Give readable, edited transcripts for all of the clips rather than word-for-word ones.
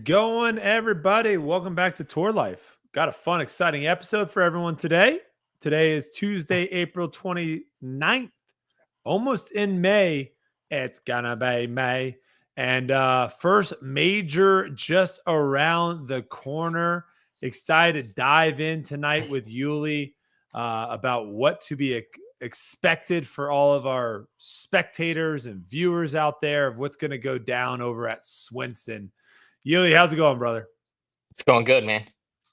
going, everybody? Welcome back to Tour Life. Got a fun, exciting episode for everyone today. Today is Tuesday, April 29th, almost in May. It's gonna be May. And first major just around the corner. Excited to dive in tonight with Yuli about what to be expected for all of our spectators and viewers out there of what's going to go down over at Swenson. Yuli, how's it going, brother? It's going good, man.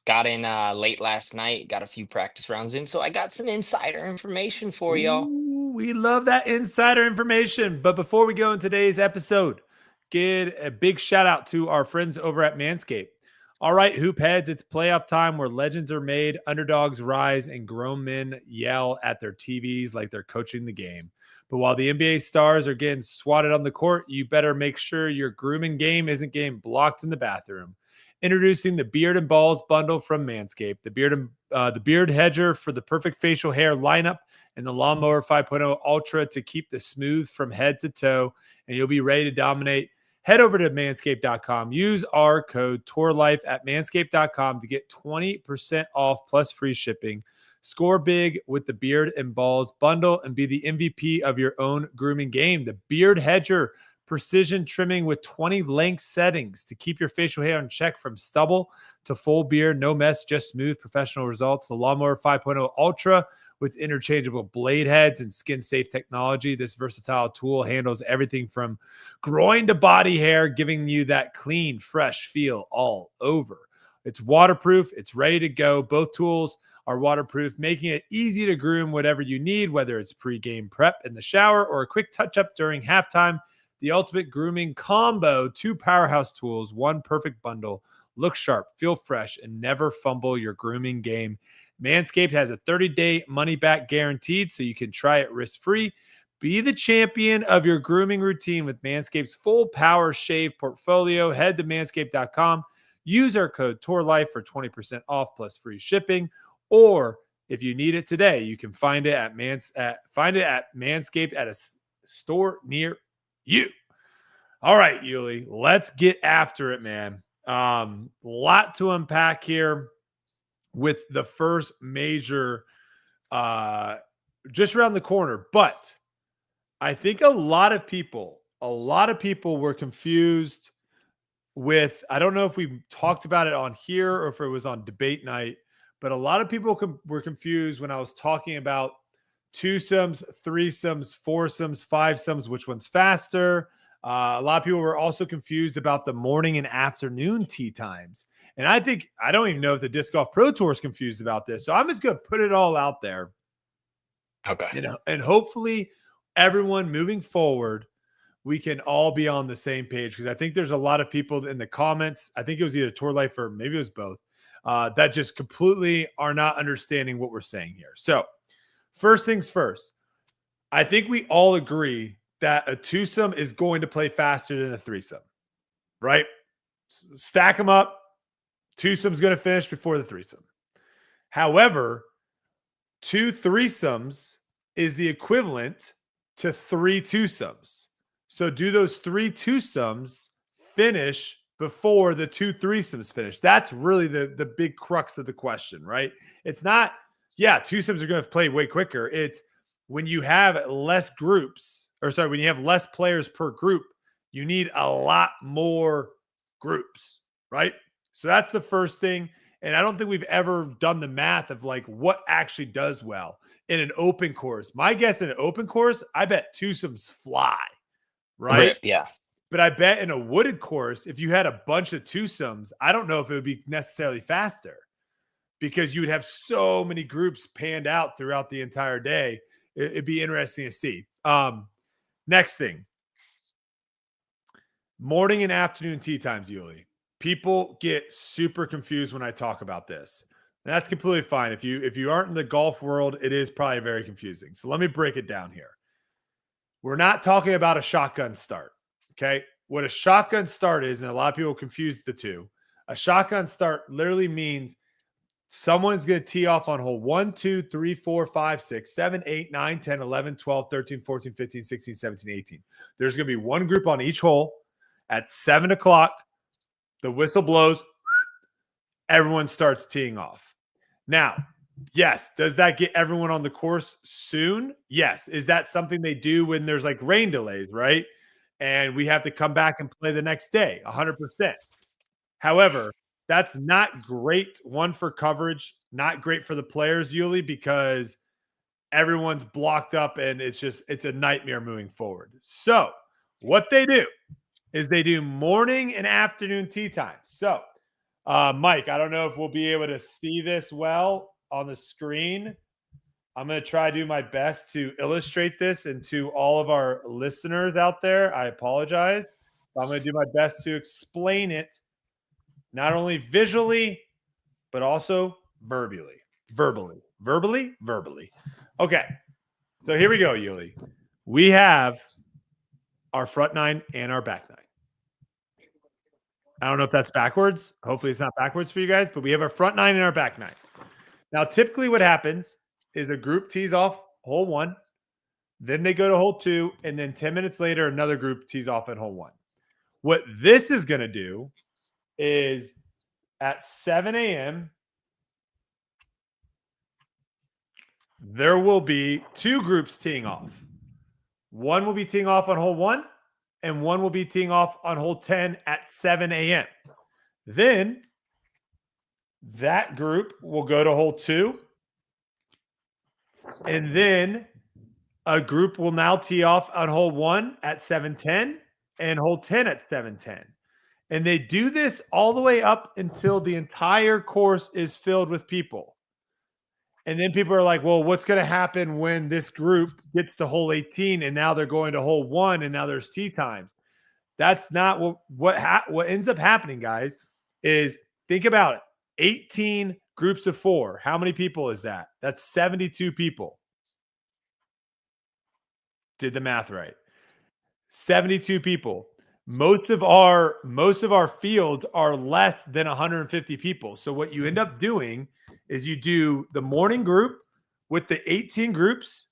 Got in late last night, got a few practice rounds in, so I got some insider information for y'all. Ooh, we love that insider information. But before we go in today's episode, give a big shout out to our friends over at Manscaped. All right, hoop heads, it's playoff time where legends are made, underdogs rise, and grown men yell at their TVs like they're coaching the game. But while the NBA stars are getting swatted on the court, you better make sure your grooming game isn't getting blocked in the bathroom. Introducing the Beard and Balls bundle from Manscaped, the beard hedger for the perfect facial hair lineup, and the Lawnmower 5.0 Ultra to keep the smooth from head to toe, and you'll be ready to dominate. Head over to manscaped.com. Use our code TOURLIFE at manscaped.com to get 20% off plus free shipping. Score big with the Beard and Balls bundle and be the MVP of your own grooming game. The Beard Hedger precision trimming with 20 length settings to keep your facial hair in check from stubble to full beard. No mess, just smooth professional results. The Lawnmower 5.0 Ultra with interchangeable blade heads and skin-safe technology. This versatile tool handles everything from groin to body hair, giving you that clean, fresh feel all over. It's waterproof. It's ready to go. Both tools are waterproof, making it easy to groom whatever you need, whether it's pre-game prep in the shower or a quick touch-up during halftime. The ultimate grooming combo, 2 powerhouse tools, 1 perfect bundle. Look sharp, feel fresh, and never fumble your grooming game. Manscaped has a 30-day money-back guaranteed, so you can try it risk-free. Be the champion of your grooming routine with Manscaped's full power shave portfolio. Head to manscaped.com. Use our code TOURLIFE for 20% off plus free shipping. Or if you need it today, you can find it at Manscaped at a store near you. All right, Yuli, let's get after it, man. Lot to unpack here with the first major just around the corner. But I think a lot of people were confused with, I don't know if we talked about it on here or if it was on debate night, but a lot of people were confused when I was talking about twosomes, threesomes, foursomes, fivesomes, which one's faster. A lot of people were also confused about the morning and afternoon tee times. And I don't even know if the Disc Golf Pro Tour is confused about this. So I'm just going to put it all out there. Okay. And hopefully everyone moving forward, we can all be on the same page, because I think there's a lot of people in the comments. I think it was either Tour Life or maybe it was both, that just completely are not understanding what we're saying here. So first things first, I think we all agree that a twosome is going to play faster than a threesome, right? Stack them up. Twosome's going to finish before the threesome. However, 2 threesomes is the equivalent to 3 twosomes. So do those 3 twosomes finish before the 2 threesomes finish? That's really the big crux of the question, right? It's not, twosomes are going to play way quicker. It's when you have less groups, when you have less players per group, you need a lot more groups, right? So that's the first thing. And I don't think we've ever done the math of like what actually does well in an open course. My guess in an open course, I bet twosomes fly, right? Rip, yeah. But I bet in a wooded course, if you had a bunch of twosomes, I don't know if it would be necessarily faster, because you would have so many groups panned out throughout the entire day. It'd be interesting to see. Next thing, morning and afternoon tee times, Yuli. People get super confused when I talk about this. And that's completely fine. If you aren't in the golf world, it is probably very confusing. So let me break it down here. We're not talking about a shotgun start, okay? What a shotgun start is, and a lot of people confuse the two, a shotgun start literally means someone's going to tee off on hole 1, 2, 3, 4, 5, 6, 7, 8, 9, 10, 11, 12, 13, 14, 15, 16, 17, 18. There's going to be one group on each hole at 7 o'clock The whistle blows. Everyone starts teeing off. Now, yes, does that get everyone on the course soon? Yes. Is that something they do when there's like rain delays, right? And we have to come back and play the next day? 100%. However, that's not great, one, for coverage, not great for the players, Yuli, because everyone's blocked up and it's a nightmare moving forward. So what they do is they do morning and afternoon tee times. So Mike, I don't know if we'll be able to see this well on the screen. I'm going to try to do my best to illustrate this, and to all of our listeners out there, I apologize. I'm going to do my best to explain it, not only visually, but also verbally. Okay. So here we go, Yuli. We have our front nine and our back nine. I don't know if that's backwards. Hopefully it's not backwards for you guys, but we have our front nine and our back nine. Now, typically what happens is a group tees off hole one, then they go to hole two, and then 10 minutes later, another group tees off at hole one. What this is going to do is at 7 a.m., there will be two groups teeing off. One will be teeing off on hole one, and one will be teeing off on hole 10 at 7 a.m. Then that group will go to hole two, and then a group will now tee off on hole one at 7:10 and hole 10 at 7:10. And they do this all the way up until the entire course is filled with people. And then people are like, well, what's going to happen when this group gets to hole 18 and now they're going to hole one and now there's tee times? That's not what ends up happening, guys, is think about it. 18 groups of four. How many people is that? That's 72 people. Did the math right. 72 people. Most of our fields are less than 150 people. So what you end up doing is you do the morning group with the 18 groups,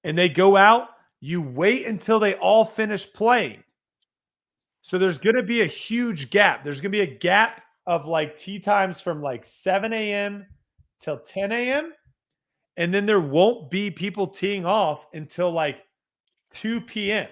and they go out. You wait until they all finish playing. So there's going to be a huge gap. There's going to be a gap of like tee times from like 7 a.m. till 10 a.m. And then there won't be people teeing off until like 2 p.m.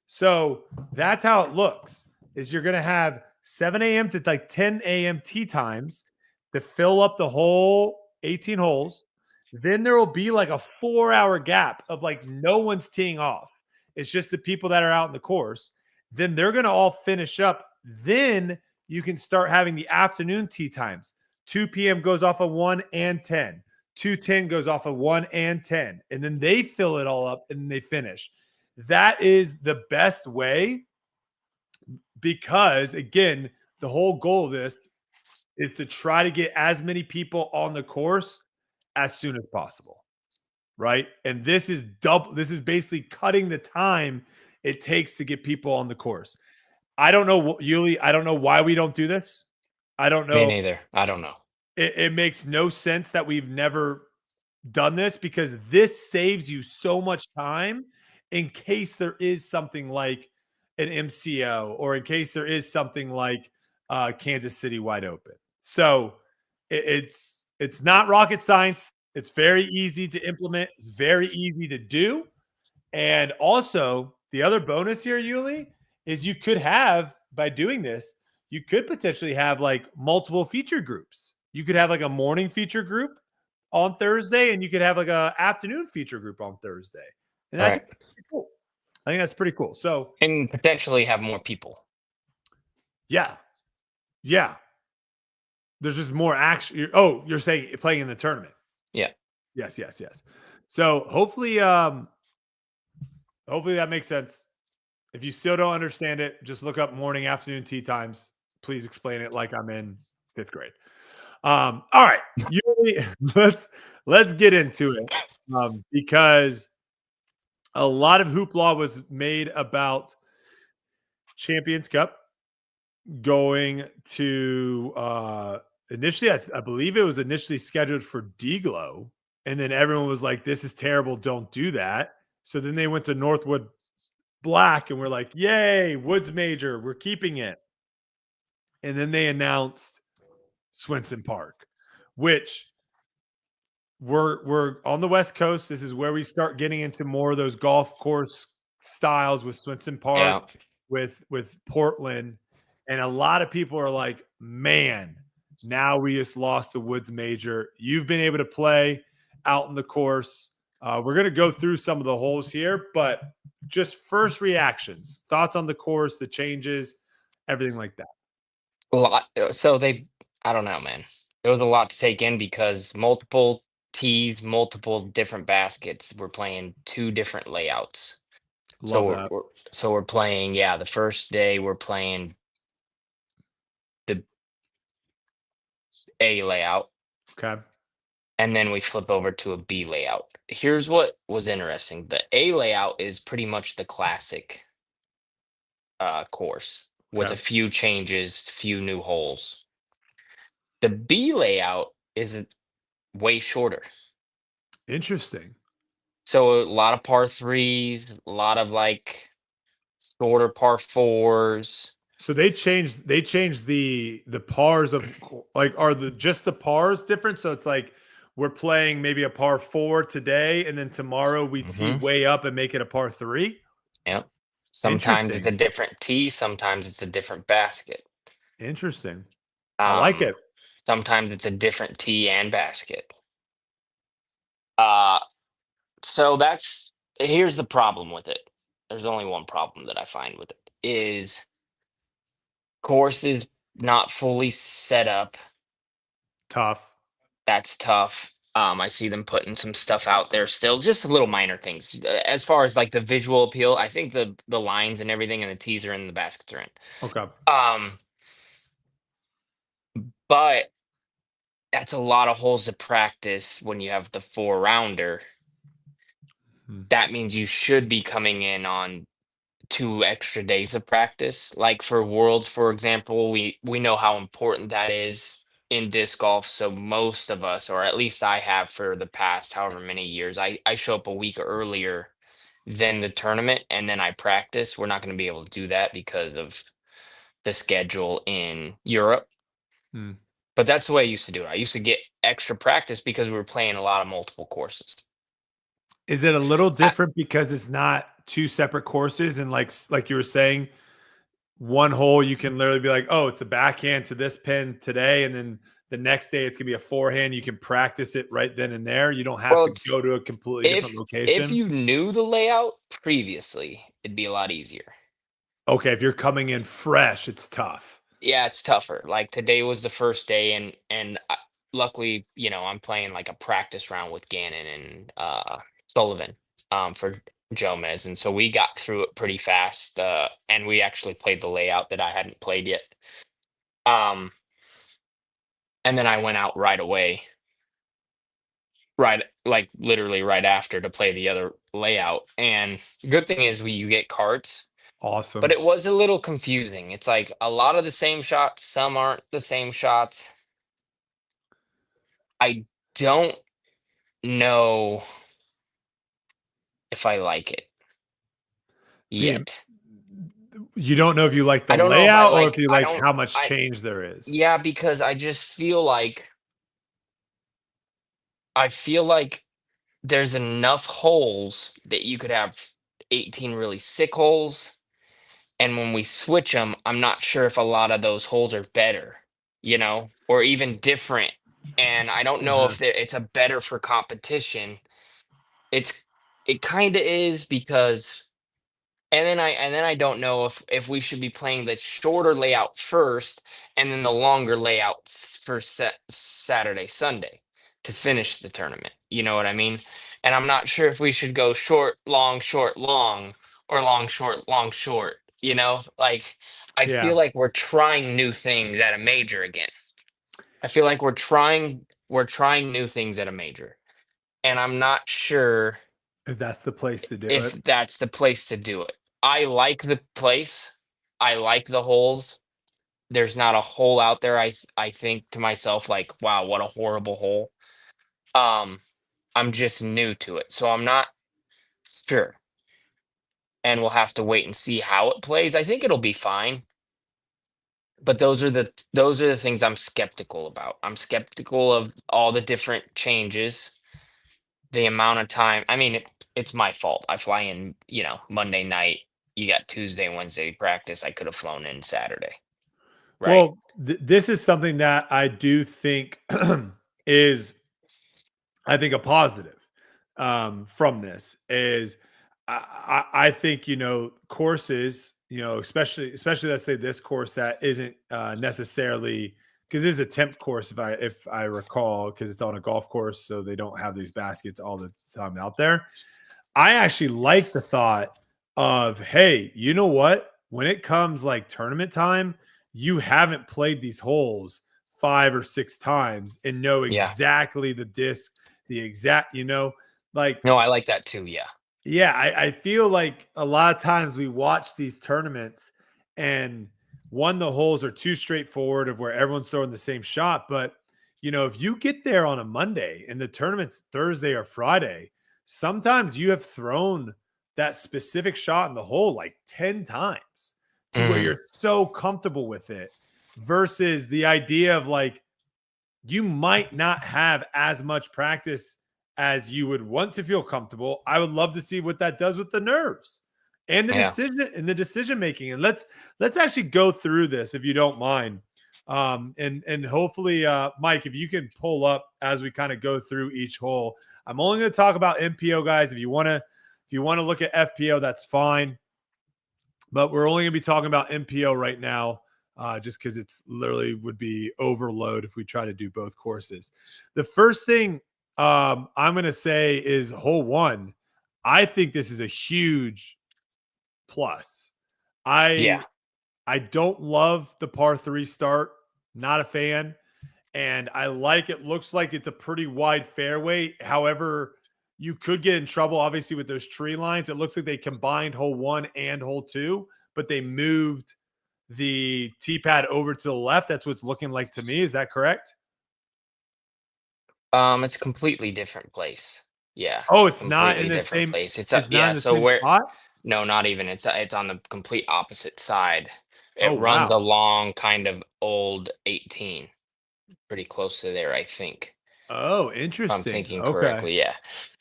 So that's how it looks, is you're going to have 7 a.m. to like 10 a.m. tee times to fill up the whole 18 holes. Then there will be like a 4-hour gap of like no one's teeing off. It's just the people that are out in the course. Then they're going to all finish up. Then you can start having the afternoon tee times. 2 p.m. goes off of 1 and 10. 2:10 goes off of 1 and 10. And then they fill it all up and then they finish. That is the best way, because, again, the whole goal of this is to try to get as many people on the course as soon as possible, right? And this is basically cutting the time it takes to get people on the course. I don't know, Yuli, I don't know why we don't do this. I don't know. Me neither. I don't know. It makes no sense that we've never done this, because this saves you so much time in case there is something like an MCO, or in case there is something like Kansas City wide open. So it's not rocket science. It's very easy to implement. It's very easy to do. And also, the other bonus here, Yuli, is you could have, by doing this, you could potentially have like multiple feature groups. You could have like a morning feature group on Thursday, and you could have like a afternoon feature group on Thursday. And I think that's pretty cool. I think that's pretty cool. So, and potentially have more people. Yeah. There's just more action. You're saying playing in the tournament. Yeah. Yes. So hopefully that makes sense. If you still don't understand it, just look up morning, afternoon tee times. Please explain it like I'm in 5th grade. All right, let's get into it, because a lot of hoopla was made about Champions Cup going to initially, I believe it was initially scheduled for Deglow, and then everyone was like, "This is terrible, don't do that." So then they went to Northwood Black, and we're like, "Yay, Woods Major, we're keeping it." and then they announced Swenson Park, which we're on the West Coast. This is where we start getting into more of those golf course styles with Swenson Park, Yeah. with Portland, and a lot of people are like, "Man, now we just lost the Woods Major." You've been able to play out in the course. We're going to go through some of the holes here, but just first reactions, thoughts on the course, the changes, everything like that. A lot. So I don't know, man. It was a lot to take in because multiple tees, multiple different baskets. We're playing two different layouts. So Love that. we're playing. Yeah, the first day we're playing the A layout, Okay. and then we flip over to a B layout. Here's what was interesting: the A layout is pretty much the classic course with Okay. a few changes, few new holes. The B layout is way shorter. Interesting. So a lot of par threes, a lot of like shorter par fours. So they changed the pars of like are the just the pars different? So it's like we're playing maybe a par 4 today and then tomorrow we tee Hmm. way up and make it a par 3? Yep. Sometimes it's a Interesting. different tee, sometimes it's a different basket. Interesting. I like Um, it. Sometimes it's a different tee and basket. Uh, so here's the problem with it. There's only one problem that I find with it is course is not fully set up. Tough. That's tough. I see them putting some stuff out there still, just little minor things. As far as like the visual appeal, I think the lines and everything and the tees are in, the baskets are in. Okay. Um, but that's a lot of holes to practice when you have the four rounder. Hmm. That means you should be coming in on 2 extra days of practice. Like for Worlds, for example, we know how important that is in disc golf. So most of us, or at least I have for the past however many years, I show up a week earlier than the tournament and then I practice. We're not going to be able to do that because of the schedule in Europe. Hmm. But that's the way I used to do it. I used to get extra practice because we were playing a lot of multiple courses. Is it a little I, different because it's not two separate courses and like you were saying, one hole you can literally be like, "Oh, it's a backhand to this pin today," and then the next day it's gonna be a forehand. You can practice it right then and there. You don't have well, to go to a completely different if location. you knew the layout previously, it'd be a lot easier. Okay, if you're coming in fresh, it's tough. Yeah, it's tougher. Like today was the first day, and luckily, I'm playing like a practice round with Gannon and Sullivan for Jomez, and so we got through it pretty fast. And we actually played the layout that I hadn't played yet. Um, and then I went out right away, right, like literally right after to play the other layout. And good thing is you get cards. But Awesome. it was a little confusing. It's like a lot of the same shots, some aren't the same shots. I don't know if I like it The yet. you don't know if you like the I don't know if I layout or if like you I like don't how much I change there is. yeah, because I feel like there's enough holes that you could have 18 really sick holes, and when we switch them, I'm not sure if a lot of those holes are better, or even different. And I don't know Uh-huh. if it's a better for competition. It's it kind of is because and then I don't know if we should be playing the shorter layout first and then the longer layouts for Saturday, Sunday to finish the tournament. You know what I mean? And I'm not sure if we should go short, long, or long, short. Like I feel Yeah. like we're trying new things at a major again. I feel like we're trying new things at a major. And I'm not sure If that's the place to do if it. that's the place to do it. I like the place. I like the holes. There's not a hole out there I think to myself like, wow, what a horrible hole. Um, I'm just new to it, so I'm not sure. And we'll have to wait and see how it plays. I think it'll be fine. But those are the things I'm skeptical about. I'm skeptical of all the different changes, the amount of time. I mean, it's my fault. I fly in, Monday night. You got Tuesday, Wednesday practice. I could have flown in Saturday, right? Well, this is something that I do think is, I think, a positive from this is I think courses, especially let's say this course that isn't necessarily, because this is a temp course if I recall, because it's on a golf course, so they don't have these baskets all the time out there. I actually like the thought of, hey, you know what? When it comes like tournament time, you haven't played these holes 5 or 6 times and know Yeah. exactly the disc, the exact, like, No, I like that too. Yeah. yeah, I feel like a lot of times we watch these tournaments and one, the holes are too straightforward of where everyone's throwing the same shot. But, if you get there on a Monday and the tournament's Thursday or Friday, sometimes you have thrown that specific shot in the hole like 10 times to where Hmm. you're so comfortable with it versus the idea of like, you might not have as much practice as you would want to feel comfortable. I would love to see what that does with the nerves and Yeah. the decision making. And let's actually go through this if you don't mind. And hopefully Mike, if you can pull up as we kind of go through each hole. I'm only going to talk about MPO, guys. If you want to look at FPO, that's fine. But we're only going to be talking about MPO right now, just because it's literally would be overload if we try to do both courses. The first thing I'm going to say is hole one. I think this is a huge plus. Yeah. I don't love the par three start. Not a fan. And I like it. Looks like it's a pretty wide fairway. However, you could get in trouble, obviously, with those tree lines. It looks like they combined hole one and hole two, but they moved the tee pad over to the left. That's what's looking like to me. Is that correct? It's a completely different place. Yeah. Oh, it's not in Completely the different same. place. It's not Yeah. in the So same where? spot. No, not even. It's on the complete opposite side. Oh It runs wow. along kind of old 18, pretty close to there, I think. Oh, If I'm interesting. thinking Okay. correctly, yeah.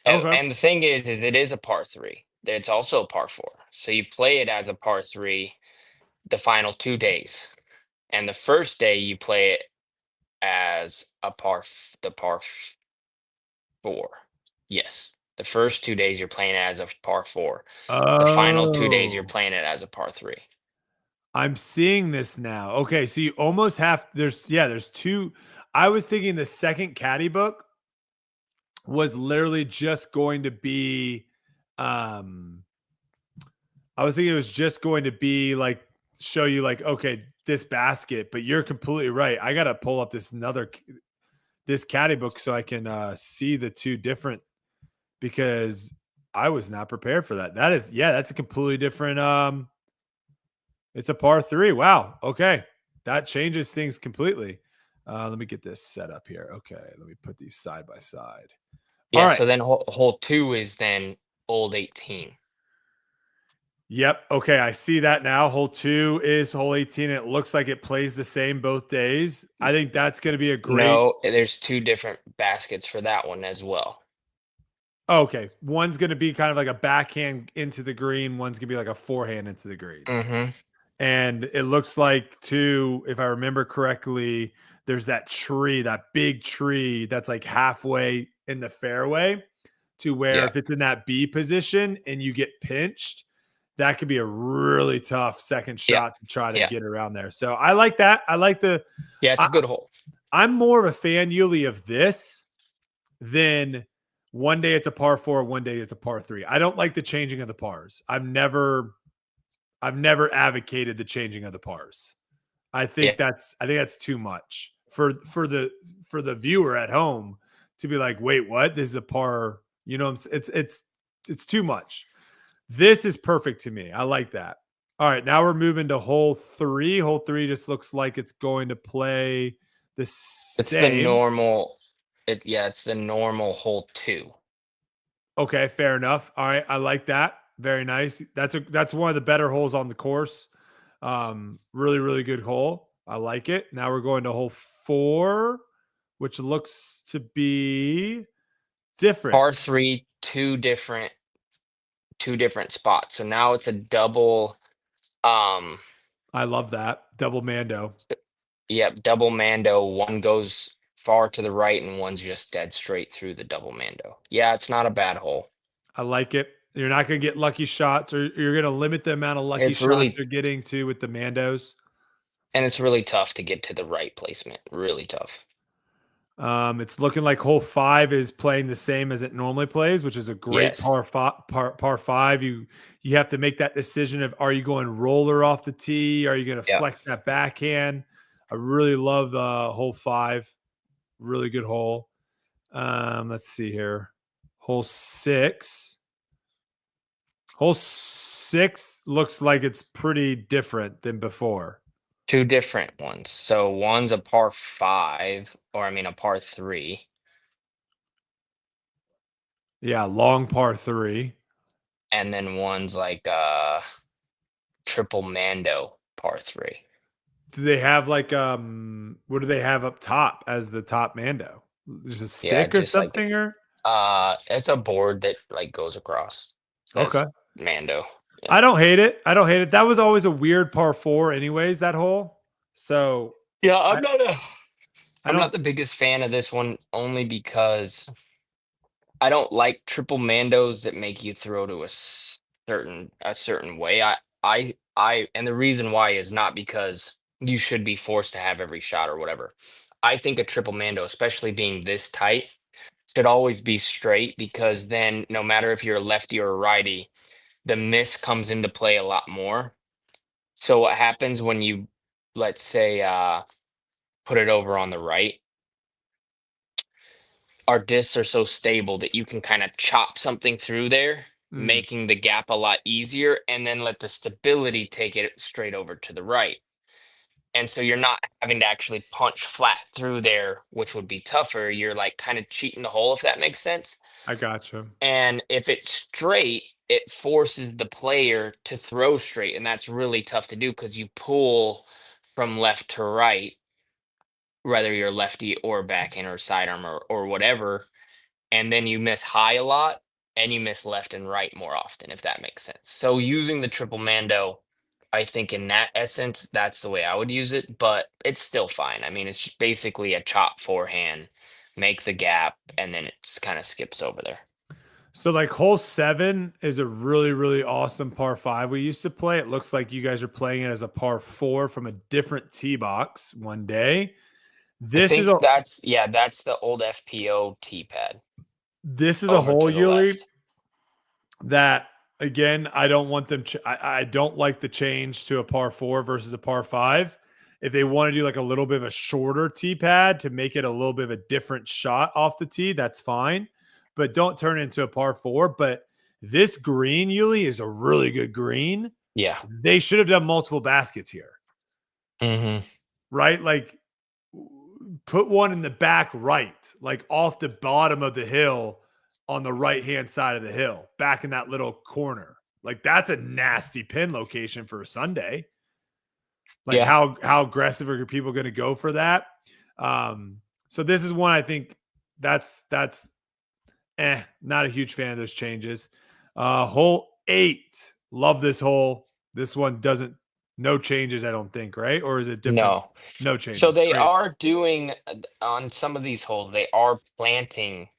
And, Okay. and the thing is it is a par three. It's also a par four. So you play it as a par three the final 2 days. And the first day you play it as the four. Yes. The first 2 days you're playing it as a par four. The final 2 days you're Oh, playing it as a par three. I'm seeing this now. Okay, so you almost have there's two. I was thinking the second caddy book was literally just going to be um I was thinking it was just going to be like show you like, okay, this basket, but you're completely right. I got to pull up this caddy book so I can see the two different, because I was not prepared for that. That is, yeah, that's a completely different it's a par 3. Wow. Okay. That changes things completely. Let me get this set up here. Okay, let me put these side by side. All Yeah, right. so then hole two is then old 18. Yep. Okay. I see that now. Hole two is hole 18. It looks like it plays the same both days. I think that's going to be a great. No, there's two different baskets for that one as well. Okay. One's going to be kind of like a backhand into the green. One's going to be like a forehand into the green. Mm-hmm. And it looks like, too, if I remember correctly, there's that tree, that big tree that's like halfway in the fairway, to where Yeah. if it's in that B position and you get pinched, that could be a really tough second Yeah. shot to try to Yeah. get around there. So I like that. I like Yeah, it's I, a good hole. I'm more of a fan, Yuli, of this than one day it's a par four, one day it's a par three. I don't like the changing of the pars. I've never advocated the changing of the pars. Yeah. I think that's too much for the viewer at home to be like, wait, what? This is a par. It's too much. This is perfect to me. I like that. All right, now we're moving to hole three. Hole three just looks like it's going to play the It's the same. normal it's the normal hole two. Okay, fair enough. All right, I like that. Very nice. That's one of the better holes on the course. Really, really good hole. I like it. Now we're going to hole 4, which looks to be different. Par three, two different spots. So now it's a double. Um, I love that. Double Mando. yep, double Mando. One goes far to the right, and one's just dead straight through the double Mando. Yeah, it's not a bad hole. I like it. You're not going to get lucky shots, or you're going to limit the amount of lucky It's shots really you're getting to with the Mandos. and it's really tough to get to the right placement. Really tough. It's looking like hole 5 is playing the same as it normally plays, which is a great Yes. par 5. You have to make that decision of, are you going roller off the tee? Are you going to Yeah. flex that backhand? I really love hole 5. Really good hole. Let's see here. Hole 6. Hole 6 looks like it's pretty different than before. Two different ones. So one's a par five, or I mean a par three, Yeah, long par 3. and then one's like triple Mando par three. Do they have like what do they have up top as the top Mando? Just a Yeah, stick or just like something, or it's a board that like goes across. Says okay. Mando. Yeah. I don't hate it. I don't hate it. That was always a weird par 4 anyways, that hole. So Yeah, I I I'm not don't the biggest fan of this one only because I don't like triple Mandos that make you throw to a certain way. And the reason why is not because you should be forced to have every shot or whatever. I think a triple Mando, especially being this tight, should always be straight because then no matter if you're a lefty or a righty, the miss comes into play a lot more. So what happens when you, let's say, put it over on the right, our discs are so stable that you can kind of chop something through there, mm, making the gap a lot easier, and then let the stability take it straight over to the right. And so you're not having to actually punch flat through there, which would be tougher. You're like kind of cheating the hole, if that makes sense. I gotcha. And if it's straight, it forces the player to throw straight. And that's really tough to do because you pull from left to right, whether you're lefty or backhand or sidearm or whatever, and then you miss high a lot and you miss left and right more often, if that makes sense. So using the triple Mando, I think in that essence, that's the way I would use it, but it's still fine. I mean, it's just basically a chop forehand, make the gap, and then it's kind of skips over there. So like hole 7 is a really, really awesome par 5 we used to play. It looks like you guys are playing it as a par 4 from a different tee box one day. I This is think a that's the old FPO T pad this is a over hole, to the Yuli, left. that again, I don't want them. I don't like the change to a par 4 versus a par 5. If they want to do like a little bit of a shorter tee pad to make it a little bit of a different shot off the tee, that's fine. But don't turn it into a par 4. But this green, Yuli, is a really good green. Yeah. They should have done multiple baskets here, Hmm. right? Like put one in the back right, like off the bottom of the hill on the right hand side of the hill, back in that little corner. Like that's a nasty pin location for a Sunday. Like Yeah. how aggressive are people going to go for that? So this is one I think that's not a huge fan of those changes. Hole 8, love this hole. This one doesn't no changes, I don't think, right? Or is it different? No. No So changes. they Great. are doing on some of these holes, they are planting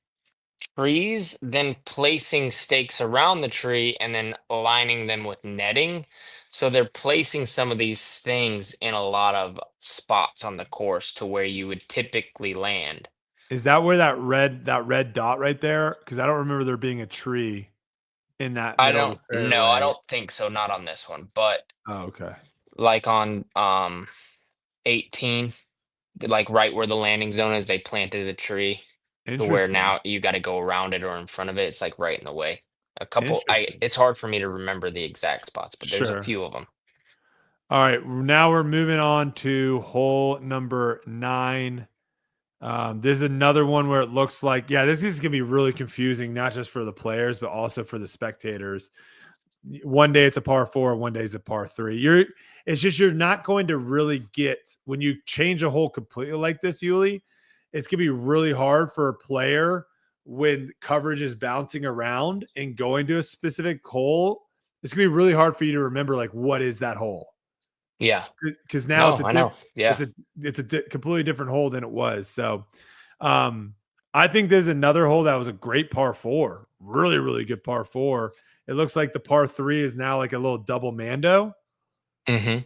trees, then placing stakes around the tree and then aligning them with netting. So they're placing some of these things in a lot of spots on the course to where you would typically land. Is that where that red dot right there? Because I don't remember there being a tree in that I middle of don't the no, I fairway. don't think so, not on this one, but Oh, okay. like on 18, like right where the landing zone is, they planted a tree to where Interesting. now you got to go around it or in front of it. It's like right in the way. A couple, Interesting. it's hard for me to remember the exact spots, but there's a Sure. few of them. All right. Now we're moving on to hole number 9. This is another one where it looks like, yeah, this is going to be really confusing, not just for the players, but also for the spectators. one day it's a par 4, one day it's a par 3. It's just you're not going to really get when you change a hole completely like this, Yuli. It's gonna be really hard for a player when coverage is bouncing around and going to a specific hole. It's gonna be really hard for you to remember like what is that hole Yeah. because now No, I know. Yeah. it's a completely different hole than it was. So, um, I think there's another hole that was a great par 4, really really good par 4. It looks like the par 3 is now like a little double mando, Hmm.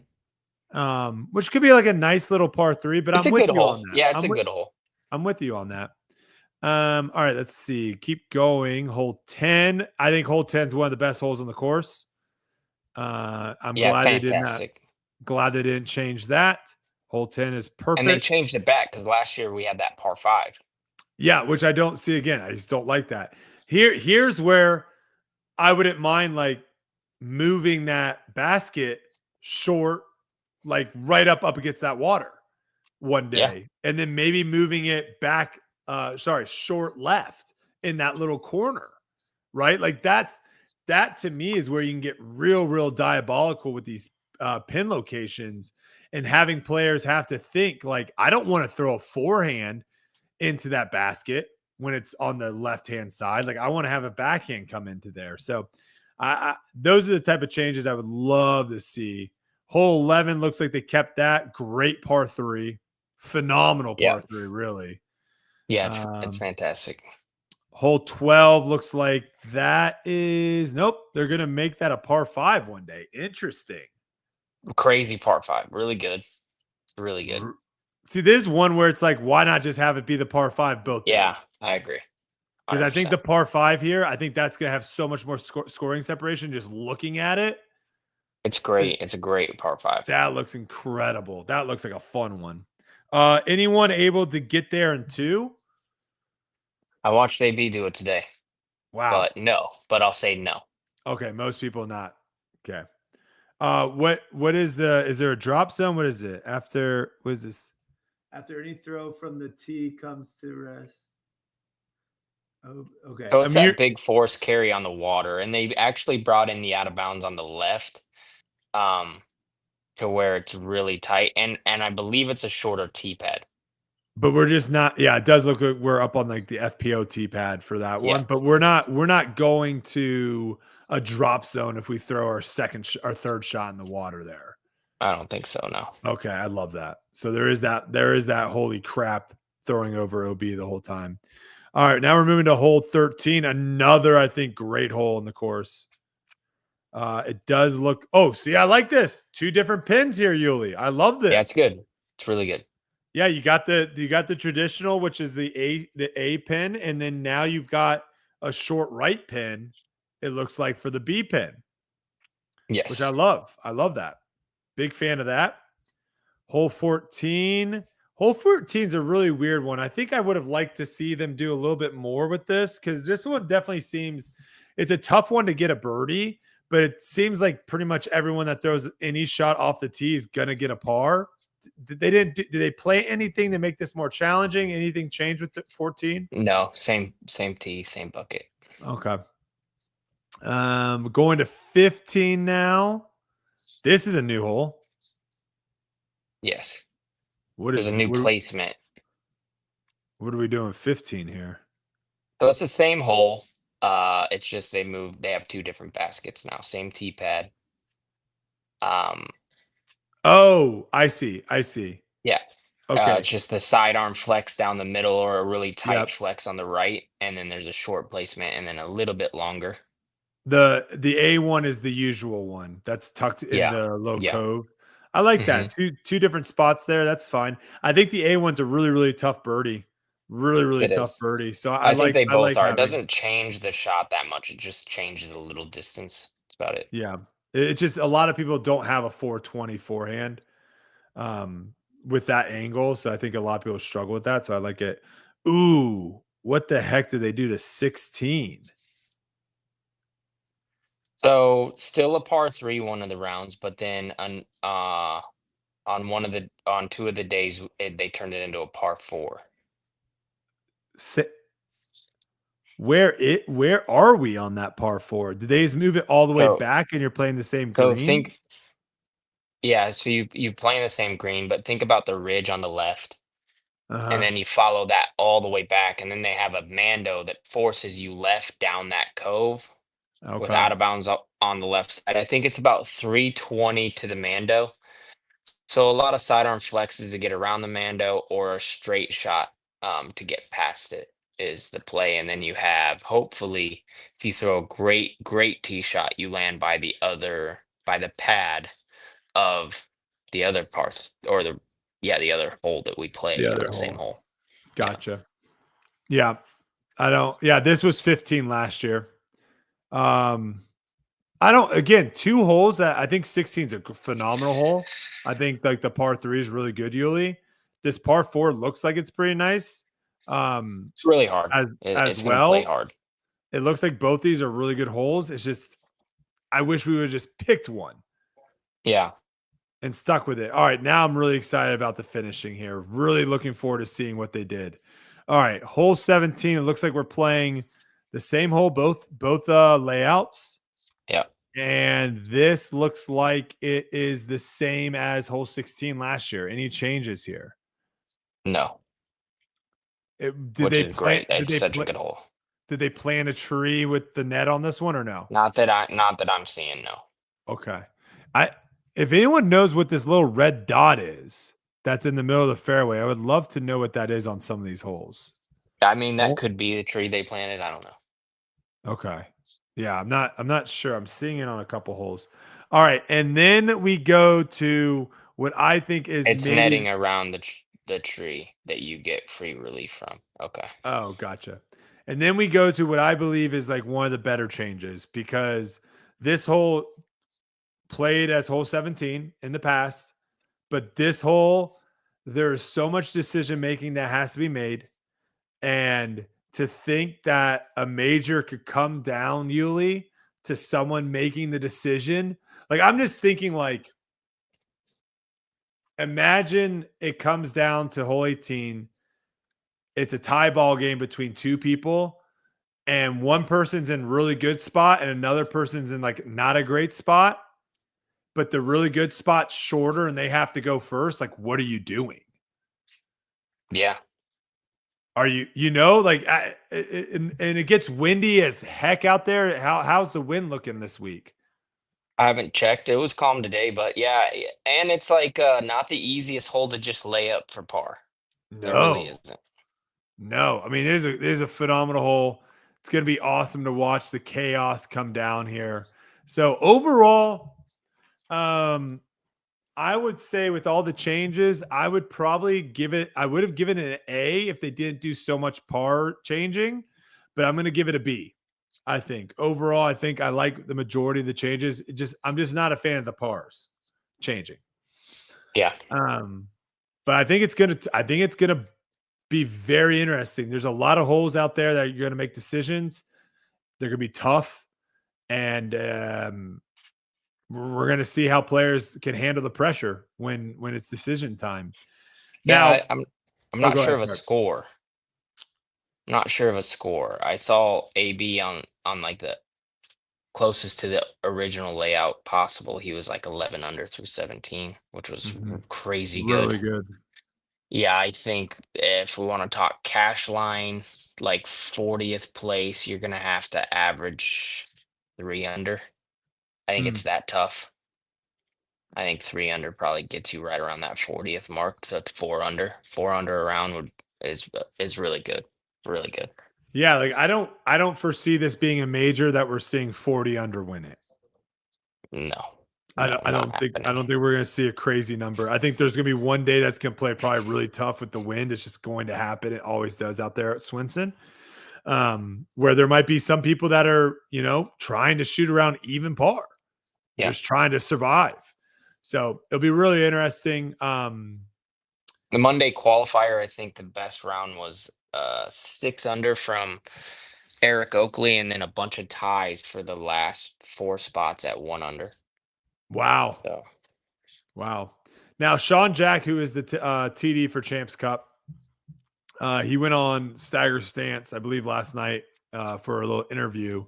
which could be like a nice little par 3. But It's I'm a with good you on hole. that. Yeah, it's a good hole. I'm with you on that. All right, let's see. Keep going. Hole 10. I think hole 10 is one of the best holes on the course. I'm Yeah, it's glad they did not. fantastic. Glad they didn't change that. Hole 10 is And they perfect. changed it back because last year we had that par 5. Yeah, which I don't see again. I just don't like that. Here's where I wouldn't mind like moving that basket short, like right up against that water one Yeah. day, and then maybe moving it back, short left in that little corner, right? Like that to me is where you can get real diabolical with these pin locations and having players have to think like, I don't want to throw a forehand into that basket when it's on the left hand side. Like I want to have a backhand come into there. So those are the type of changes I would love to see. Hole 11 looks like they kept that. Great par 3. Phenomenal Yeah. par 3, really. Yeah, it's Um, fantastic. Hole 12 looks like that is nope. They're gonna make that a par 5 one day. Interesting. Crazy par 5. Really good. It's really good. See, this is one where it's like, why not just have it be the par 5 both days? Yeah, I agree. Because I think 100%. the par 5 here, I think that's gonna have so much more scoring separation just looking at it. It's 'Cause great. It's a great par 5. that looks incredible. That looks like a fun one. Anyone able to get there in 2? I watched AB do it today, Wow. but no. But I'll say no. Okay, most people not. Okay. What is there a drop zone? What is it? After what is this? After any throw from the tee comes to rest. Oh, okay. So I it's mean, that big force carry on the water, and they actually brought in the out of bounds on the left, um, to where it's really tight, and I believe it's a shorter tee pad. but we're just not. Yeah, it does look like we're up on like the FPOT pad for that Yeah, one, but we're not going to a drop zone if we throw our third shot in the water there. I don't think so. No. Okay, I love that. So there is that holy crap throwing over OB the whole time. All right, now we're moving to hole 13, another I think great hole in the course. It does look. Oh, see, I like this. Two different pins here, Yuli. I love Yeah, it's this. good. It's really good. Yeah, you got the traditional, which is the A pin, and then now you've got a short right pin. It looks like for the B pin, which I Yes. love. I love that. Big fan of that. Hole 14. Hole 14 is a really weird one. I think I would have liked to see them do a little bit more with this because this one definitely seems it's a tough one to get a birdie, but it seems like pretty much everyone that throws any shot off the tee is gonna get a par. Did they play anything to make this more challenging? Anything change with the 14? No. Same tee, same bucket. Okay. Going to 15 now. This is a new hole. Yes. What There's a is new what, placement. what are we doing 15 here? So it's the same hole. It's just they have two different baskets now. Same tee pad. Um, Oh, I see. I see. yeah. It's Okay. just the sidearm flex down the middle or a really tight Yep. flex on the right, and then there's a short placement and then a little bit longer. The A one is the usual one that's tucked in Yeah. the low Yeah. cove. I like Hmm. that. Two different spots there. That's fine. I think the A one's a really tough birdie. Really It tough is. birdie. So I I think like they I both like are. It having doesn't change the shot that much. It just changes a little distance. That's about it. yeah. It's just a lot of people don't have a 420 forehand um with that angle. So I think a lot of people struggle with that. So I like it. Ooh, what the heck did they do to 16? So still a par three, one of the rounds, but then on two of the days they turned it into a par four. Si- Where are we on that par 4? Did they just move it all the way So back and you're playing the same so green? think yeah, so you playing the same green, but think about the ridge on the left, and Uh-huh. then you follow that all the way back, and then they have a Mando that forces you left down that cove with Okay. out of bounds on the left side. I think it's about 320 to the Mando. So a lot of sidearm flexes to get around the Mando or a straight shot to get past it is the play. And then you have hopefully if you throw a great tee shot, you land by the pad of the other parts or the other hole that we The play on other the same hole. hole. Yeah. Gotcha. Yeah. I don't yeah, this was 15 last year. Um I don't again, 2 holes that I think 16 is a phenomenal hole. I think like the par 3 is really good, Yuli. This par 4 looks like it's pretty nice. Um It's really hard. as It's going to play well, hard. it looks like both these are really good holes. It's just I wish we would have just picked one Yeah. and stuck with it. All right, now I'm really excited about the finishing here. Really looking forward to seeing what they did. All right, hole 17. It looks like we're playing the same hole, both layouts. Yeah. And this looks like it is the same as hole 16 last year. Any changes here? No, Did which they is plan? great. It's such a good hole. Did they plant a tree with the net on this one or no? Not that I'm seeing, no. Okay. I if anyone knows what this little red dot is that's in the middle of the fairway, I would love to know what that is on some of these holes. I mean, that Oh, could be the tree they planted. I don't know. okay. Yeah, I'm not sure. I'm seeing it on a couple holes. All right, and then we go to what I think is It's maybe netting around the tree that you get free relief from. Okay. oh, gotcha. And then we go to what I believe is like one of the better changes because this hole played as hole 17 in the past, but this hole, there's so much decision making that has to be made. And to think that a major could come down, Yuli, to someone making the decision, like I'm just thinking, like, imagine it comes down to hole 18. It's a tie ball game between two people and one person's in really good spot and another person's in like not a great spot, but the really good spot's shorter and they have to go first. Like, what are you doing? Yeah. Are you like, and it gets windy as heck out there. How's the wind looking this week? I haven't checked. It was calm today, but yeah, and it's like not the easiest hole to just lay up for par. It really No, isn't. no. I mean, there's a phenomenal hole. It's going to be awesome to watch the chaos come down here. So overall, um, I would say with all the changes, I would probably I would have given it an A if they didn't do so much par changing, but I'm going to give it a B. I think overall, I think I like the majority of the changes. I'm just not a fan of the pars changing. Yeah. Um, but I think it's gonna be very interesting. There's a lot of holes out there that you're gonna make decisions. They're gonna be tough, and we're gonna see how players can handle the pressure when it's decision time. Yeah, Now, I'm oh, not go sure ahead. of a Sorry. score. Not sure of a score. I saw AB on like the closest to the original layout possible. He was like 11 under through 17, which was Mhm. crazy good. Really good. Yeah, I think if we want to talk cash line, like 40th place, you're gonna have to average 3 under. I think Hmm. it's that tough. I think 3 under probably gets you right around that 40th mark. So it's 4 under. 4 under around is really good. Really good. Yeah, like I don't foresee this being a major that we're seeing 40 under win it. No, no, not I happening. don't think we're gonna see a crazy number. I think there's gonna be one day that's gonna play probably really tough with the wind. It's just going to happen. It always does out there at Swinson. Where there might be some people that are, trying to shoot around even par. They're Yeah. just trying to survive. So it'll be really interesting. The Monday qualifier, I think the best round was 6 under from Eric Oakley, and then a bunch of ties for the last 4 spots at 1 under. Wow. So Wow. Now, Sean Jack, who is the TD for Champs Cup, he went on Stagger Stance, I believe, last night. for a little interview,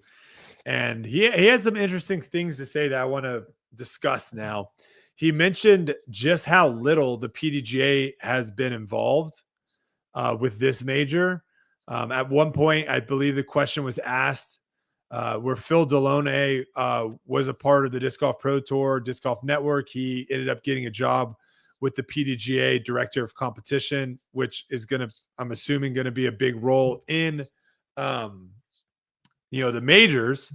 and he had some interesting things to say that I want to discuss now. He mentioned just how little the PDGA has been involved with this major. At one point, I believe the question was asked where Phil Delone was a part of the Disc Golf Pro Tour, Disc Golf Network. He ended up getting a job with the PDGA Director of Competition, which is going to, I'm assuming, going to be a big role in, the majors.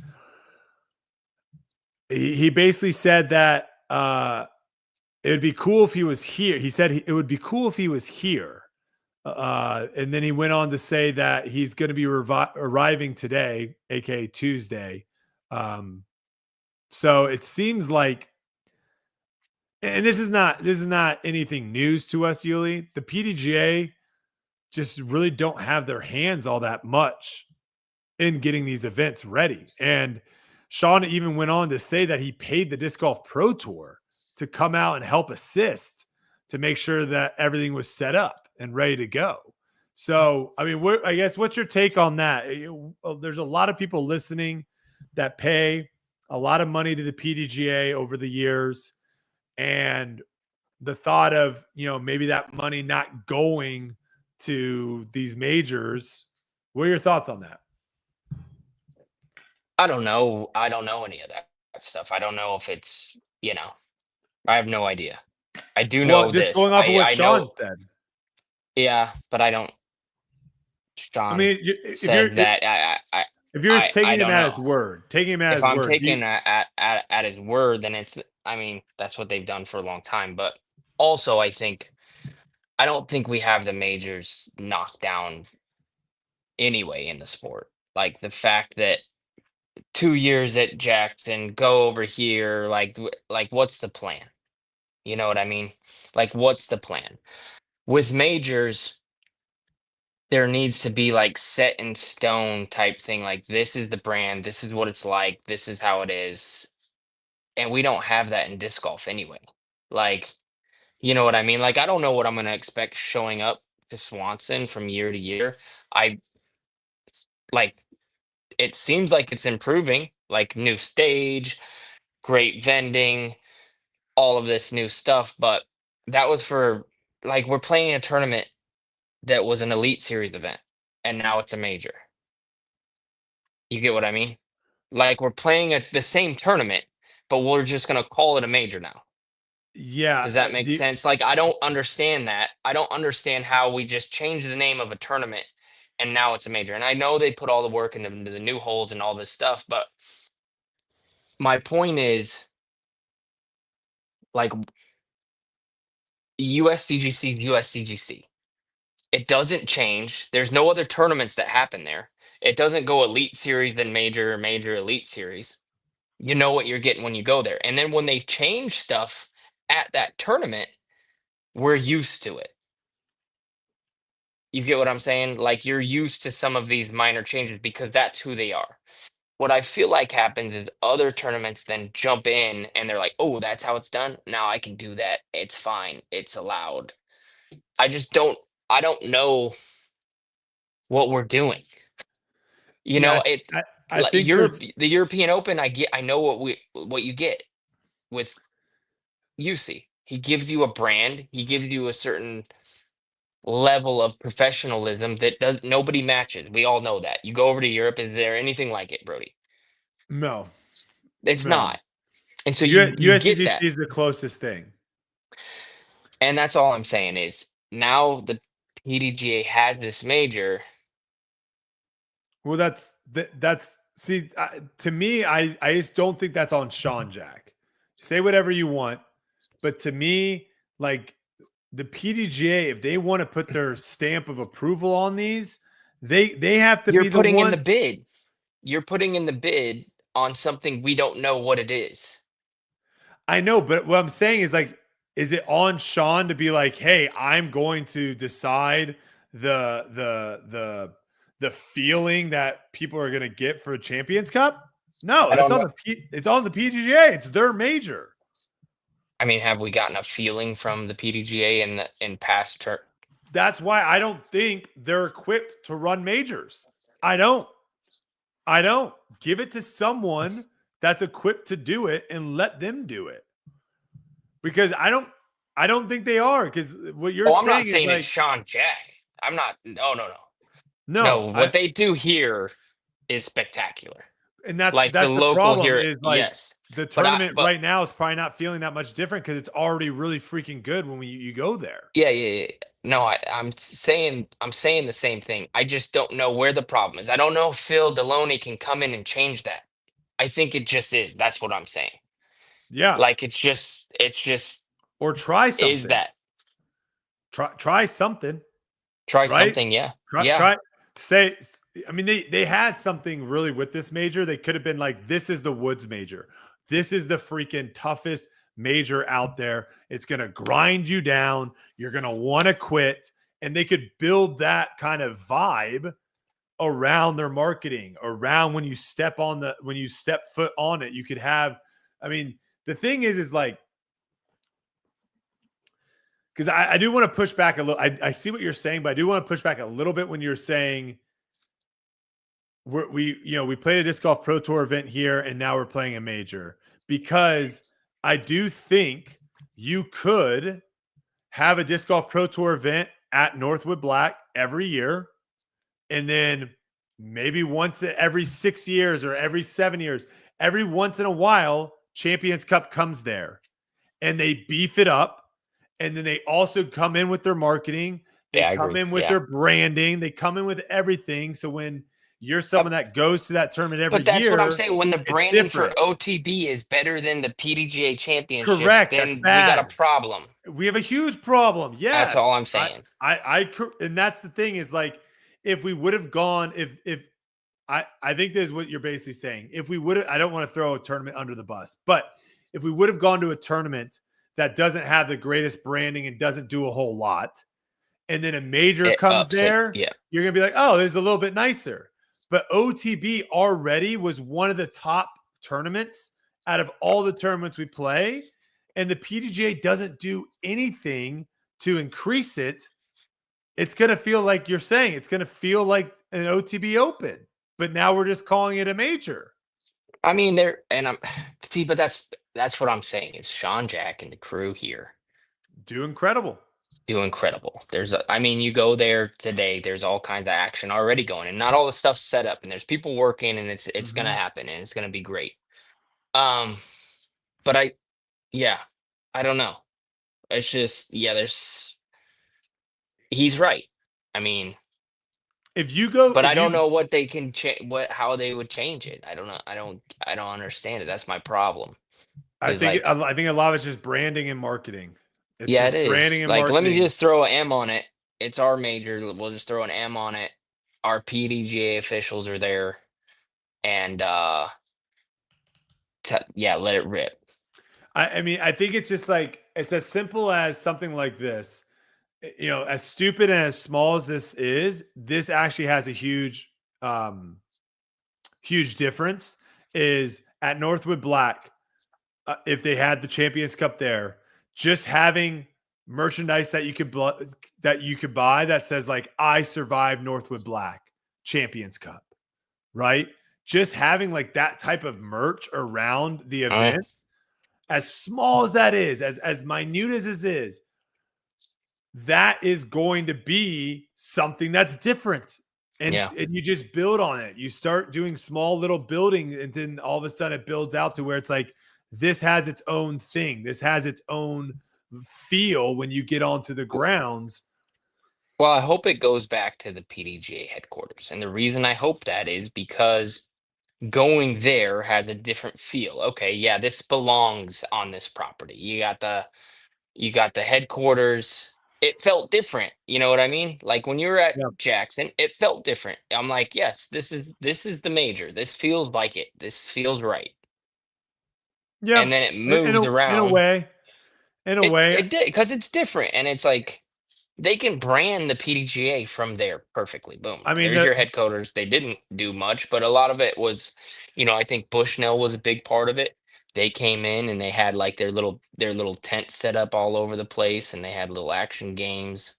He basically said that it would be cool if he was here. He said it would be cool if he was here. And then he went on to say that he's going to be arriving today, aka Tuesday. So it seems like, and this is not anything news to us, Yuli. The PDGA just really don't have their hands all that much in getting these events ready. And Sean even went on to say that he paid the Disc Golf Pro Tour to come out and help assist to make sure that everything was set up and ready to go. So, I mean, I guess what's your take on that? There's a lot of people listening that pay a lot of money to the PDGA over the years, and the thought of, maybe that money not going to these majors. What are your thoughts on that? I don't know. I don't know any of that stuff. I don't know if it's, I have no idea. I do know Just this. going off of what I Sean know, said. yeah, but I don't. Sean I mean, if said that if you're just I taking him don't at know. his word, taking him at If his I'm word, taking at his word, then it's. I mean, that's what they've done for a long time. But also, I don't think we have the majors knocked down anyway in the sport. Like the fact that 2 years at Jackson, go over here, like what's the plan? You know what I mean? Like what's the plan? With majors, there needs to be like set in stone type thing. Like this is the brand, this is what it's like, this is how it is. And we don't have that in disc golf anyway. Like, you know what I mean? Like I don't know what I'm gonna expect showing up to Swanson from year to year. I like it seems like it's improving, like new stage, great vending, all of this new stuff, but that was for like we're playing a tournament that was an elite series event and now it's a major. You get what I mean? Like we're playing the same tournament, but we're just going to call it a major now. yeah. Does that make sense? Like I don't understand that. I don't understand how we just changed the name of a tournament and now it's a major. And I know they put all the work into the new holds and all this stuff, but my point is like USDGC, USDGC. It doesn't change. There's no other tournaments that happen there. It doesn't go elite series then major, major elite series. You know what you're getting when you go there. And then when they change stuff at that tournament, we're used to it. You get what I'm saying? Like you're used to some of these minor changes because that's who they are. What I feel like happens is other tournaments then jump in and they're like, "Oh, that's how it's done. Now I can do that. It's fine. It's allowed." I don't know what we're doing. You Yeah, know, it I like think there's The European Open, I know what you get with UC. He gives you a brand, he gives you a certain level of professionalism that nobody matches. We all know that. You go over to Europe, is there anything like it, Brody? no, It's no. not. And so you get USDGC that. is the closest thing. And that's all I'm saying is now the PDGA has this major. Well, that's see, to me, I just don't think that's on Sean Jack. Say whatever you want, but to me, like the PDGA, if they want to put their stamp of approval on these, they have to You're be the putting in the one. bid. You're putting in the bid on something we don't know what it is. I know, but what I'm saying is like, is it on Sean to be like, hey, I'm going to decide the feeling that people are going to get for a Champions Cup? No, I that's don't on know. it's on the PGA. It's their major. I mean, have we gotten a feeling from the PDGA in past That's why I don't think they're equipped to run majors. I don't. I don't. Give it to someone that's equipped to do it and let them do it. Because I don't think they are, because what you're Oh, I'm not saying is saying it's like, Sean Jack. I'm not. No, no, no, no. no, What they do here is spectacular. and Like the that's the local problem here, is like yes. the But tournament right now is probably not feeling that much different because it's already really freaking good when you go there. yeah, yeah, yeah. No, I'm saying the same thing. I just don't know where the problem is. I don't know if Phil Deloney can come in and change that. I think it just is. That's what I'm saying. Yeah. Like it's just Or try is something. that. Try something, Try right? something, yeah. Try Yeah. try say I mean they had something really with this major. They could have been like, this is the Woods major. This is the freaking toughest major out there. It's going to grind you down. You're going to want to quit, and they could build that kind of vibe around their marketing, around when you step foot on it. You could have, I mean, the thing is like, because I do want to push back a little. I see what you're saying, but I do want to push back a little bit when you're saying we played a disc golf pro tour event here and now we're playing a major, because I do think you could have a disc golf pro tour event at Northwood Black every year, and then maybe once every 6 years or every 7 years, every once in a while, Champions Cup comes there and they beef it up. And then they also come in with their marketing. They Yeah, I come agree. in with Yeah. their branding. They come in with everything. So when you're Uh, someone that goes to that tournament every but that's what I'm year, saying. When the it's branding for different. OTB is better than the PDGA championships, Correct. That's then we got a bad. problem. We have a huge problem. That's Yes. all I'm saying. And that's the thing is like, if we would have gone, if I think this is what you're basically saying. If we would have, I don't want to throw a tournament under the bus, but if we would have gone to a tournament that doesn't have the greatest branding and doesn't do a whole lot, and then a major It comes ups it. there, Yeah. you're going to be like, oh, this is a little bit nicer. But OTB already was one of the top tournaments out of all the tournaments we play. And the PDGA doesn't do anything to increase it. It's going to feel like you're saying, it's going to feel like an OTB Open, but now we're just calling it a major. I mean, I'm see, but that's what I'm saying is Sean Jack and the crew here Do incredible. do incredible. I mean, you go there today, there's all kinds of action already going, and not all the stuff's set up, and there's people working, and it's gonna Mm-hmm. happen, and it's gonna be great. Um, but yeah, I don't know. It's just, yeah, he's right. I mean, If you go, but I if don't you, know what they can change, how they would change it. I don't know. I don't understand it. That's my problem. Is like, I think a lot of it's just branding and marketing. It's yeah, just it is. branding and Like, let me marketing. just throw an M on it. It's our major. We'll just throw an M on it. Our PDGA officials are there, and yeah, let it rip. I mean, I think it's just like, it's as simple as something like this. As stupid and as small as this actually has a huge difference. Is at Northwood Black, if they had the Champions Cup there, just having merchandise that you could buy that says like, I survived Northwood Black Champions Cup, right? Just having like that type of merch around the All right. event, as small as that is, as minute as this is, that is going to be something that's different. And Yeah. you just build on it. You start doing small little building, and then all of a sudden it builds out to where it's like, this has its own thing. This has its own feel when you get onto the grounds. Well, I hope it goes back to the PDGA headquarters, and the reason I hope that is because going there has a different feel. Okay, yeah, this belongs on this property. You got the headquarters. It felt different. You know what I mean? Like when you were at Yeah. Jackson, it felt different. I'm like, yes, this is the major. This feels like it. This feels right. Yeah. And then it In moves a around. way. In a It way. it did because it's different, and it's like they can brand the PDGA from there perfectly. Boom. I mean, There's your headquarters. They didn't do much, but a lot of it was, I think Bushnell was a big part of it. They came in and they had like their little tent set up all over the place, and they had little action games.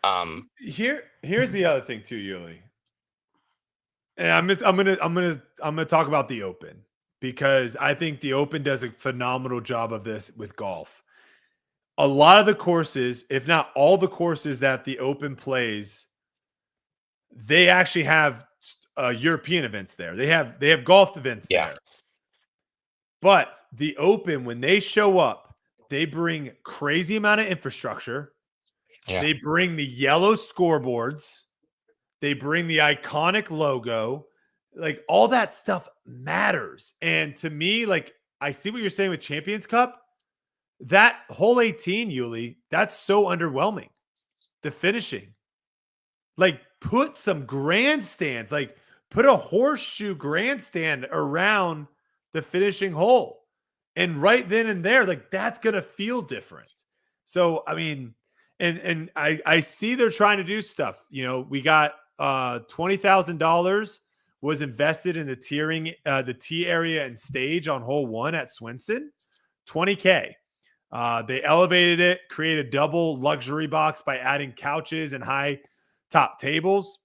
Um, here's the other thing too, Yuli. And I'm gonna talk about the Open because I think the Open does a phenomenal job of this with golf. A lot of the courses, if not all the courses that the Open plays, they actually have European events there. They have golf events Yeah, there. But the Open, when they show up, they bring crazy amount of infrastructure. yeah. They bring the yellow scoreboards. They bring the iconic logo. Like all that stuff matters. And to me, like I see what you're saying with Champions Cup. That whole 18, Yuli, that's so underwhelming. The finishing. Like put some grandstands, like put a horseshoe grandstand around the finishing hole. And right then and there, like that's gonna feel different. So I mean, and I see they're trying to do stuff. You know, we got $20,000 was invested in the tiering, the tee area and stage on hole one at Swenson. 20K. They elevated it, created a double luxury box by adding couches and high top tables.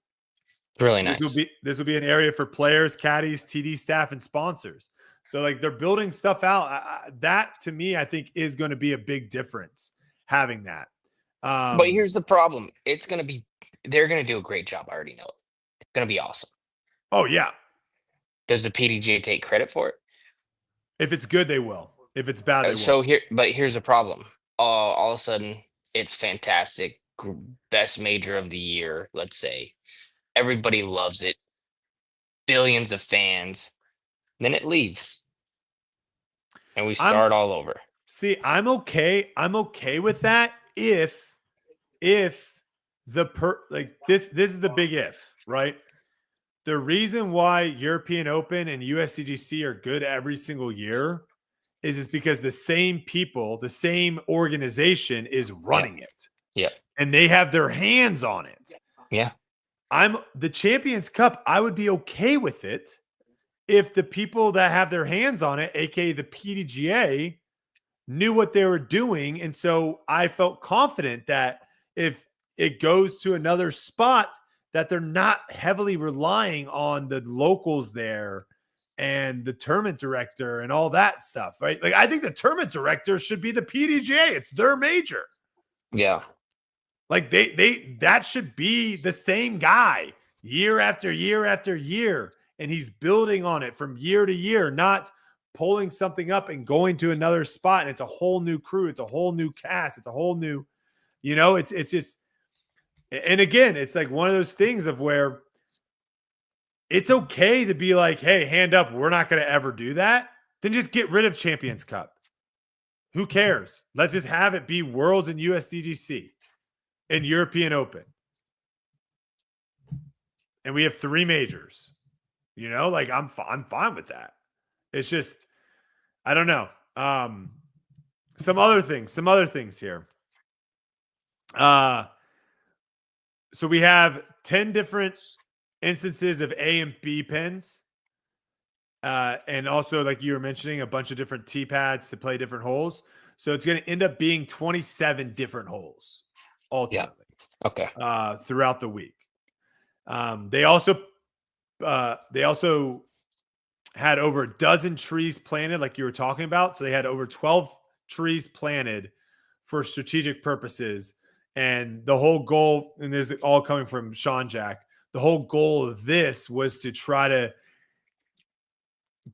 Really This will nice. be this will be an area for players, caddies, TD staff, and sponsors. So like they're building stuff out. That to me, I think is going to be a big difference having that. But here's the problem. They're gonna do a great job. I already know it. It's gonna be awesome. Oh yeah, Does the PDGA take credit for it? if it's good, they will. If it's bad, they won't. But here's the problem. All of a sudden, it's fantastic, best major of the year. Let's say everybody loves it, billions of fans. Then it leaves, and we I'm start all over. See, I'm okay. I'm okay with that if the like this is the big if, right? The reason why European Open and USCGC are good every single year is because the same people, the same organization is Yeah, running it yeah, and they have their hands on it. yeah. I'm the Champions Cup, I would be okay with it if the people that have their hands on it, aka the PDGA, knew what they were doing. And so I felt confident that if it goes to another spot, that they're not heavily relying on the locals there and the tournament director and all that stuff, right? Like I think the tournament director should be the PDGA. It's their major. Yeah. Like that should be the same guy year after year after year. And he's building on it from year to year, not pulling something up and going to another spot. And it's a whole new crew. It's a whole new cast. It's a whole new, it's just, and again, it's like one of those things of where it's okay to be like, hey, hand up, we're not going to ever do that. Then just get rid of Champions Cup. Who cares? Let's just have it be Worlds and USDGC and European Open. And we have 3 majors. Like I'm fine with that. It's just, I don't know. Some other things here. So we have 10 different instances of A and B pins. And also, like you were mentioning, a bunch of different tee pads to play different holes. So it's going to end up being 27 different holes ultimately. Okay. Throughout the week. They also had over a dozen trees planted, like you were talking about. So they had over 12 trees planted for strategic purposes. And the whole goal, and this is all coming from Sean Jack, the whole goal of this was to try to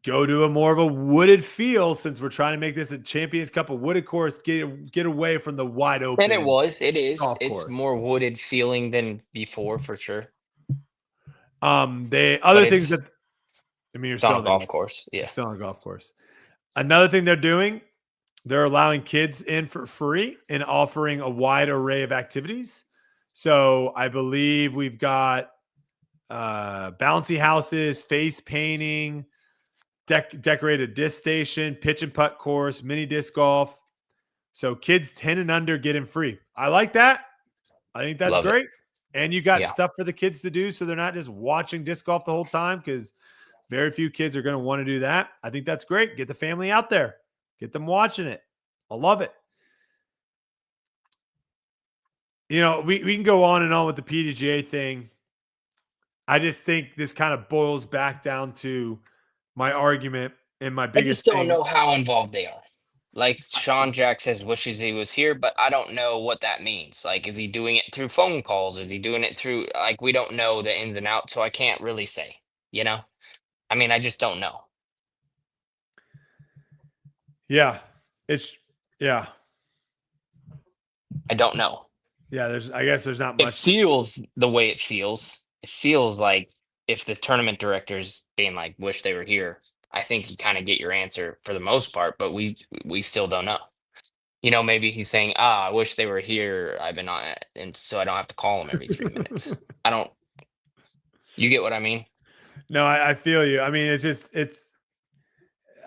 go to a more of a wooded feel, since we're trying to make this a Champions Cup, a wooded course, get away from the wide open. And it is. Golf It's course. more wooded feeling than before for sure. The other things that, you're still on still a golf course. Yeah. Still on a golf course. Another thing they're doing, they're allowing kids in for free and offering a wide array of activities. So I believe we've got bouncy houses, face painting, decorated disc station, pitch and putt course, mini disc golf. So kids 10 and under get in free. I like that. I think that's great. And you got stuff for the kids to do, so they're not just watching disc golf the whole time, because very few kids are going to want to do that. I think that's great. Get the family out there. Get them watching it. I love it. We can go on and on with the PDGA thing. I just think this kind of boils back down to my argument and my I just biggest don't thing. know how involved they are. Like Sean Jack says, wishes he was here, but I don't know what that means. Like, is he doing it through phone calls? Is he doing it through, like, we don't know the ins and outs, so I can't really say, you know? I mean, I just don't know. Yeah. It's yeah. I don't know. Yeah, I guess there's not It much. feels the way it feels. It feels like if the tournament director's being like, wish they were here, I think you kind of get your answer for the most part, but we still don't know. You know, maybe he's saying, "Ah, I wish they were here. I've been on it, and so I don't have to call them every 3 minutes." I don't. You get what I mean? No, I feel you. I mean, it's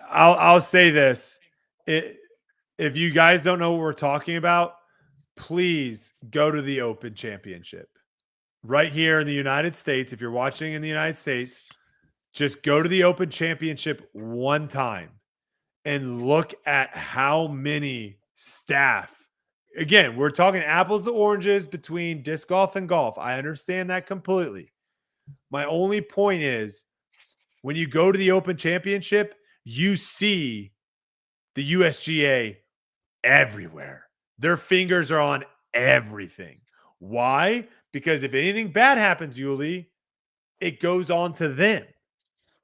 I'll say this. It if you guys don't know what we're talking about, please go to the Open Championship. Right here in the United States, if you're watching in the United States, just go to the Open Championship one time and look at how many staff. Again, we're talking apples to oranges between disc golf and golf. I understand that completely. My only point is when you go to the Open Championship, you see the USGA everywhere. Their fingers are on everything. Why? Because if anything bad happens, Yuli, it goes on to them.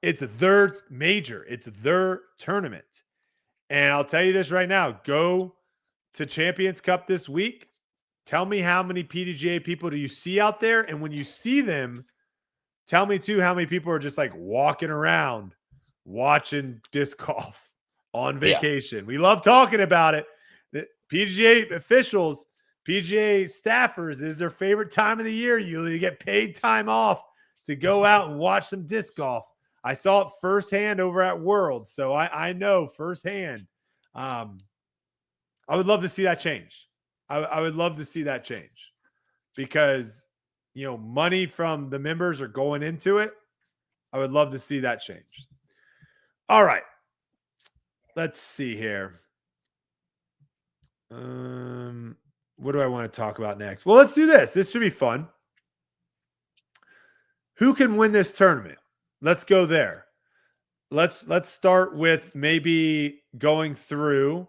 It's their major, it's their tournament. And I'll tell you this right now, go to Champions Cup this week. Tell me how many PDGA people do you see out there? And when you see them, tell me too how many people are just like walking around watching disc golf on Yeah, vacation. We love talking about it. The PGA officials, PGA staffers is their favorite time of the year. You get paid time off to go out and watch some disc golf. I saw it firsthand over at World, so I know firsthand. I would love to see that change. I would love to see that change because money from the members are going into it. I would love to see that change. All right, let's see here. What do I want to talk about next? Well, let's do this. This should be fun. Who can win this tournament? Let's go there. Let's start with maybe going through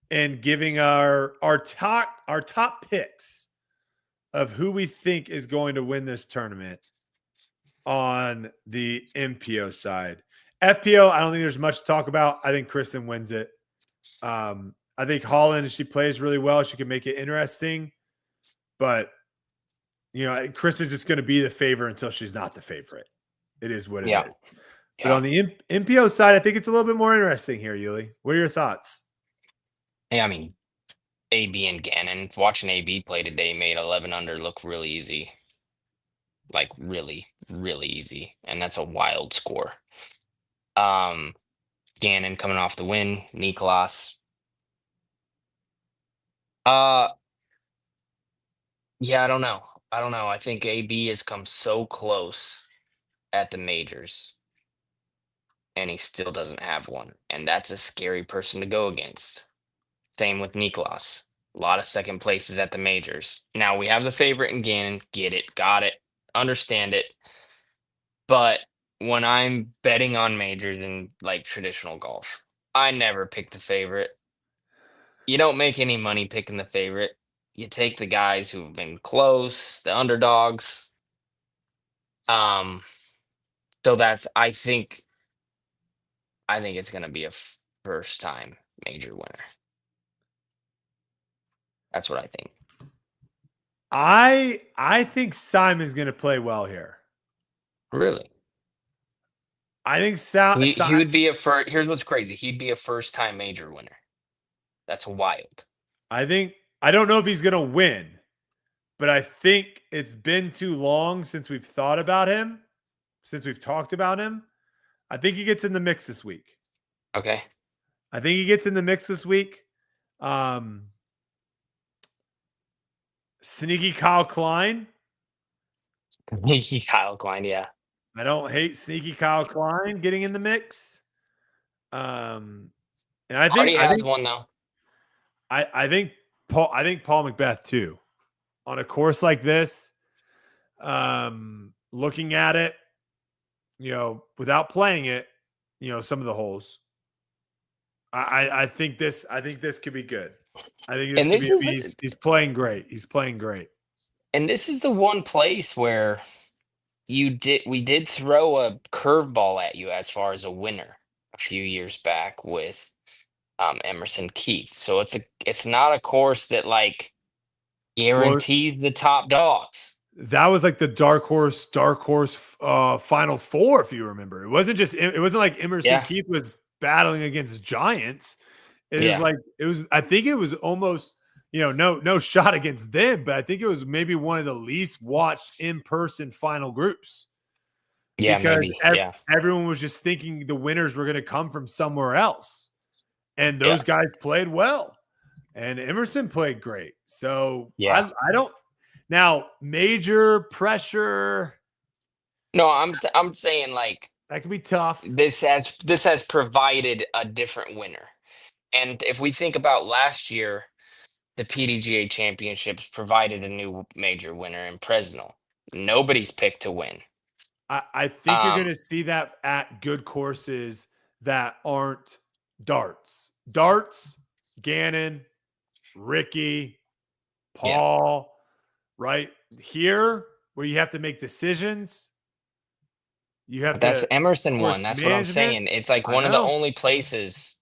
and giving our top picks of who we think is going to win this tournament on the MPO side. FPO, I don't think there's much to talk about. I think Kristen wins it. I think Holland, she plays really well. She can make it interesting. But, Kristen's just going to be the favorite until she's not the favorite. It is what it yeah, is. But yeah. on the MPO side, I think it's a little bit more interesting here, Yuli. What are your thoughts? Yeah, I mean, AB and Gannon. Watching AB play today made 11 under look really easy. Like really, really easy, and that's a wild score. Gannon coming off the win. Niklas. Uh, yeah, I don't know. I don't know. I think AB has come so close at the majors, and he still doesn't have one, and that's a scary person to go against. Same with Niklas. A lot of second places at the majors. Now we have the favorite in Gannon. Get it, got it, understand it. But when I'm betting on majors in like traditional golf, I never pick the favorite. You don't make any money picking the favorite. You take the guys who've been close, the underdogs. Um, so that's I think it's gonna be a first time major winner. That's what I think. I think Simon's going to play well here. Really. I think He would be a first. Here's what's crazy. He'd be a first time major winner. That's wild. I don't know if he's going to win, but I think it's been too long since we've thought about him, since we've talked about him. I think he gets in the mix this week. Okay. I think he gets in the mix this week. Sneaky Kyle Klein. Kyle Klein, yeah. I don't hate sneaky Kyle Klein getting in the mix. And I think Already has one though. I think Paul Macbeth too. On a course like this, looking at it, without playing it, some of the holes. I think this could be good. I think this And could this be. is He's playing great. He's playing great. and this is the one place where we did throw a curveball at you as far as a winner a few years back with Emerson Keith. So it's not a course that like Well, guarantees the top dogs. that was like the dark horse final four, if you remember. It wasn't like Emerson Yeah, Keith was battling against giants. It is yeah, like it was. I think it was almost no shot against them, but I think it was maybe one of the least watched in person final groups yeah, because maybe, yeah, everyone was just thinking the winners were going to come from somewhere else, and yeah, those guys played well, and Emerson played great. So yeah. I don't now major pressure No, I'm saying like that could be tough. this has provided a different winner. And if we think about last year, the PDGA championships provided a new major winner in Fresno. Nobody's picked to win. I think you're going Um, to see that at good courses that aren't darts. Darts, Gannon, Ricky, yeah, Paul, right? Here, where you have to make decisions, you have but that's to Emerson course one. That's what I'm management. saying. It's like I one of the know. only places.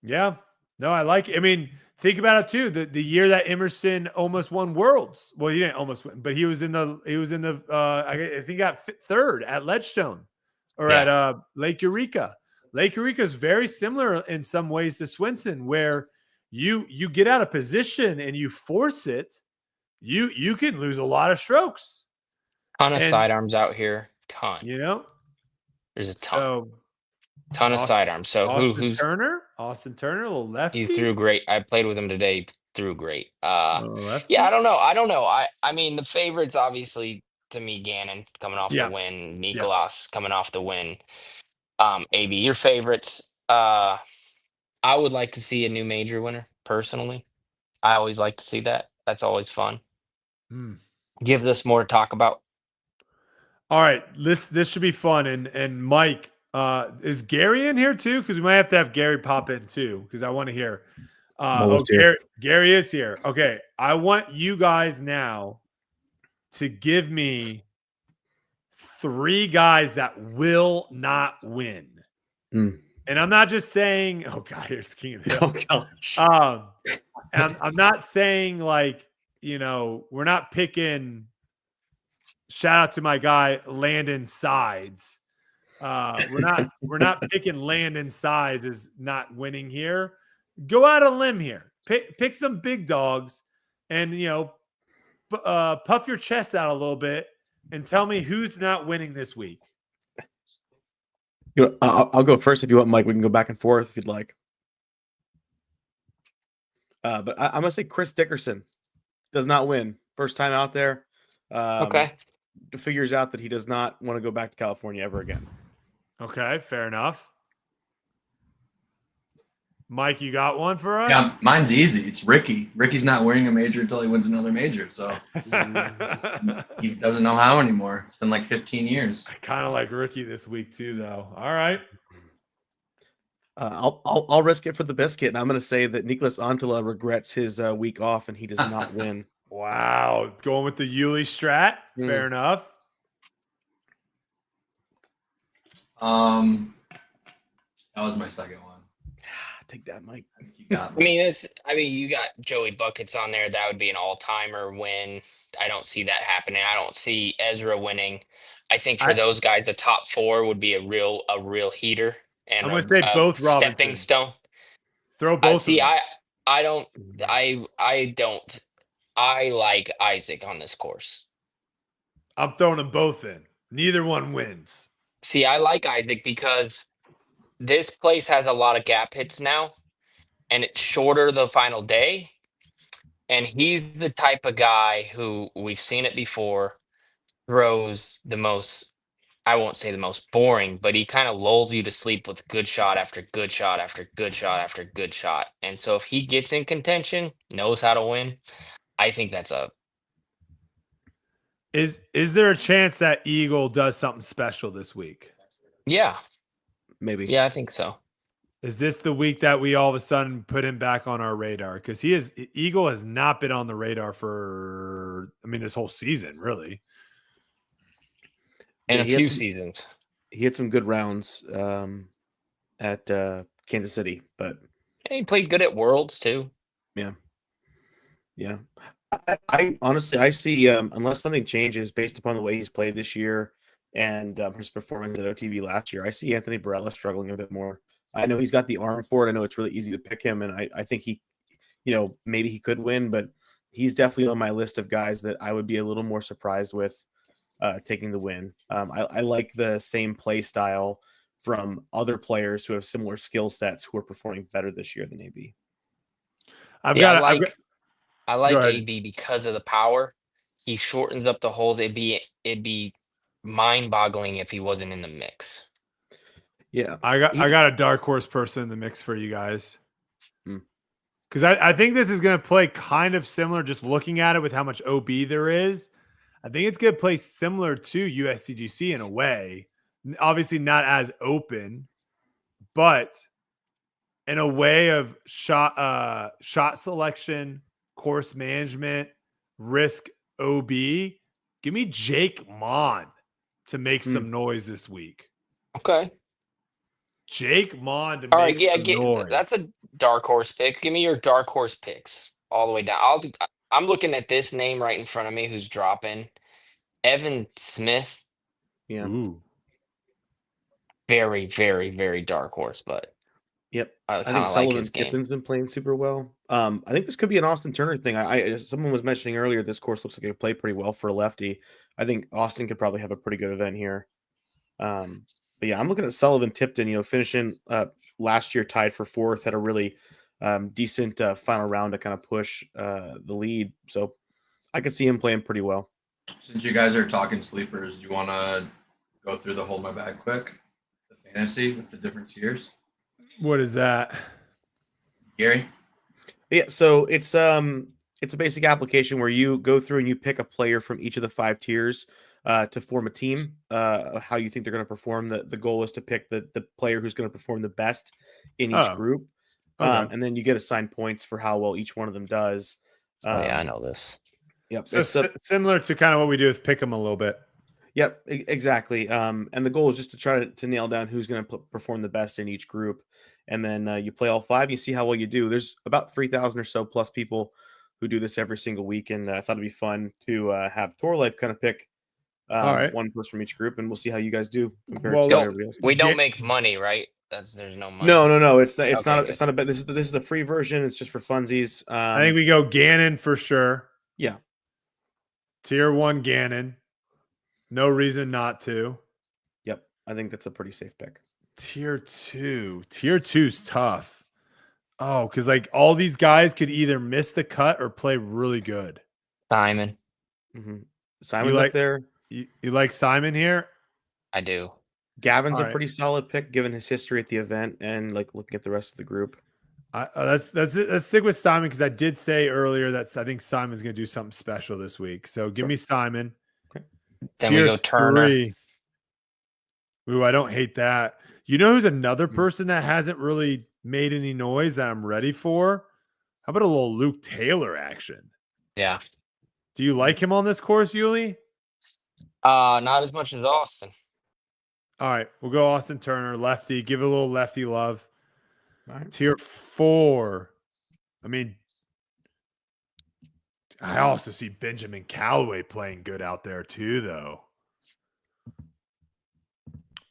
Yeah. No, I like it. I mean, think about it too. The year that Emerson almost won Worlds. Well, he didn't almost win, but he was in the I think he got third at Ledgestone or at Yeah, Lake Eureka. Lake Eureka is very similar in some ways to Swenson, where you get out of position and you force it, you can lose a lot of strokes. ton of And sidearms out here. Ton. you know, There's a ton. so Ton of Austin, sidearms. So Austin Turner, a little he lefty, threw great. I played with him today. Threw great. a little Yeah, I lefty. don't know. I don't know. I mean the favorites obviously to me Gannon coming off the Yeah, win, yeah. Nicolas coming off the win. AB, your favorites. I would like to see a new major winner personally. I always like to see that. That's always fun. Hmm. Gives us more to talk about. All right, this should be fun. And Mike, is Gary in here too? Because we might have to have Gary pop in too, because I want to hear. I'm almost here. Gary is here. Okay, I want you guys now to give me 3 guys that will not win. Mm. And I'm not just saying, oh God, here's King of the Hill. Oh gosh. And I'm not saying like, we're not picking. Shout out to my guy Landon Sides. We're not picking Landon Sides as not winning here. Go out on a limb here. Pick some big dogs, and puff your chest out a little bit and tell me who's not winning this week. I'll go first if you want, Mike. We can go back and forth if you'd like. But I'm gonna say Chris Dickerson does not win. First time out there. Okay. Figures out that he does not want to go back to California ever again. Okay, fair enough. Mike, you got one for us? Yeah, mine's easy. It's Ricky. Ricky's not winning a major until he wins another major. So he doesn't know how anymore. It's been like 15 years. I kind of like Ricky this week too, though. All right. I'll risk it for the biscuit, and I'm going to say that Nicolas Antela regrets his week off, and he does not win. Wow, going with the Yuli strat. Fair enough. That was my second one. Take that, Mike. I think you got me. You got Joey Buckets on there. That would be an all-timer win. I don't see that happening. I don't see Ezra winning. I think for those guys, a top 4 would be a real heater and I'm going to say both stepping Robinson. stone. Throw both. See, I don't. I like Isaac on this course. I'm throwing them both in. Neither one wins. See, I like Isaac because this place has a lot of gap hits now, and it's shorter the final day. And he's the type of guy who we've seen it before, throws the most, I won't say the most boring, but he kind of lulls you to sleep with good shot after good shot after good shot after good shot. And so if he gets in contention, knows how to win, I think that's a Is there a chance that Eagle does something special this week? Yeah. Maybe. Yeah, I think so. Is this the week that we all of a sudden put him back on our radar? Because Eagle has not been on the radar for, this whole season, really. In Yeah, a few seasons. He had some good rounds at Kansas City, but And he played good at Worlds too. yeah. I honestly, I see unless something changes based upon the way he's played this year and his performance at OTB last year, I see Anthony Barella struggling a bit more. I know he's got the arm for it. I know it's really easy to pick him, and I think he, maybe he could win, but he's definitely on my list of guys that I would be a little more surprised with taking the win. I like the same play style from other players who have similar skill sets who are performing better this year than AB. I like AB because of the power. He shortens up the holes. It'd be mind-boggling if he wasn't in the mix. Yeah, I got a dark horse person in the mix for you guys. Hmm. Because I think this is going to play kind of similar, just looking at it with how much OB there is. I think it's going to play similar to USDGC in a way. Obviously not as open, but in a way of shot selection, course management, risk OB. Give me Jake Mon to make some noise this week. Okay. Jake Mon to All make some noise. That's a dark horse pick. Give me your dark horse picks all the way down. I'm looking at this name right in front of me who's dropping. Evan Smith. Yeah. Ooh. Very, very, very dark horse, but yep. I think like Sullivan his game. Tipton's been playing super well. I think this could be an Austin Turner thing. Someone was mentioning earlier this course looks like it play pretty well for a lefty. I think Austin could probably have a pretty good event here. But yeah, I'm looking at Sullivan Tipton, finishing last year tied for fourth, had a really decent final round to kind of push the lead. So I could see him playing pretty well. Since you guys are talking sleepers, do you want to go through the hold my bag quick? The fantasy with the different tiers? What is that? Gary? Yeah, so it's a basic application where you go through and you pick a player from each of the 5 tiers to form a team, how you think they're going to perform. The goal is to pick the player who's going to perform the best in each group. Okay. And then you get assigned points for how well each one of them does. Yeah, I know this. Yep. So similar to kind of what we do with Pick'em a little bit. Yep, exactly. And the goal is just to try to nail down who's going to perform the best in each group. And then you play all 5, you see how well you do. There's about 3,000 or so plus people who do this every single week. And I thought it'd be fun to have Tour Life kind of pick one person from each group, and we'll see how you guys do compared to everybody else. We don't make money, right? There's no money. No. It's not Okay, it's not a bet. This is the free version. It's just for funsies. I think we go Gannon for sure. Yeah. Tier 1 Gannon. No reason not to. Yep. I think that's a pretty safe pick. Tier 2. Tier 2's tough. Oh, because like all these guys could either miss the cut or play really good. Simon. Mm-hmm. Simon's up there. You like Simon here? I do. Gavin's a pretty solid pick given his history at the event and like looking at the rest of the group. Let's stick with Simon because I did say earlier that I think Simon's going to do something special this week. So give me Simon. Okay. Then we go Turner. 3. Ooh, I don't hate that. You know who's another person that hasn't really made any noise that I'm ready for? How about a little Luke Taylor action? Yeah. Do you like him on this course, Yuli? Not as much as Austin. All right, we'll go Austin Turner, lefty. Give it a little lefty love. All right. Tier 4. I also see Benjamin Callaway playing good out there too, though.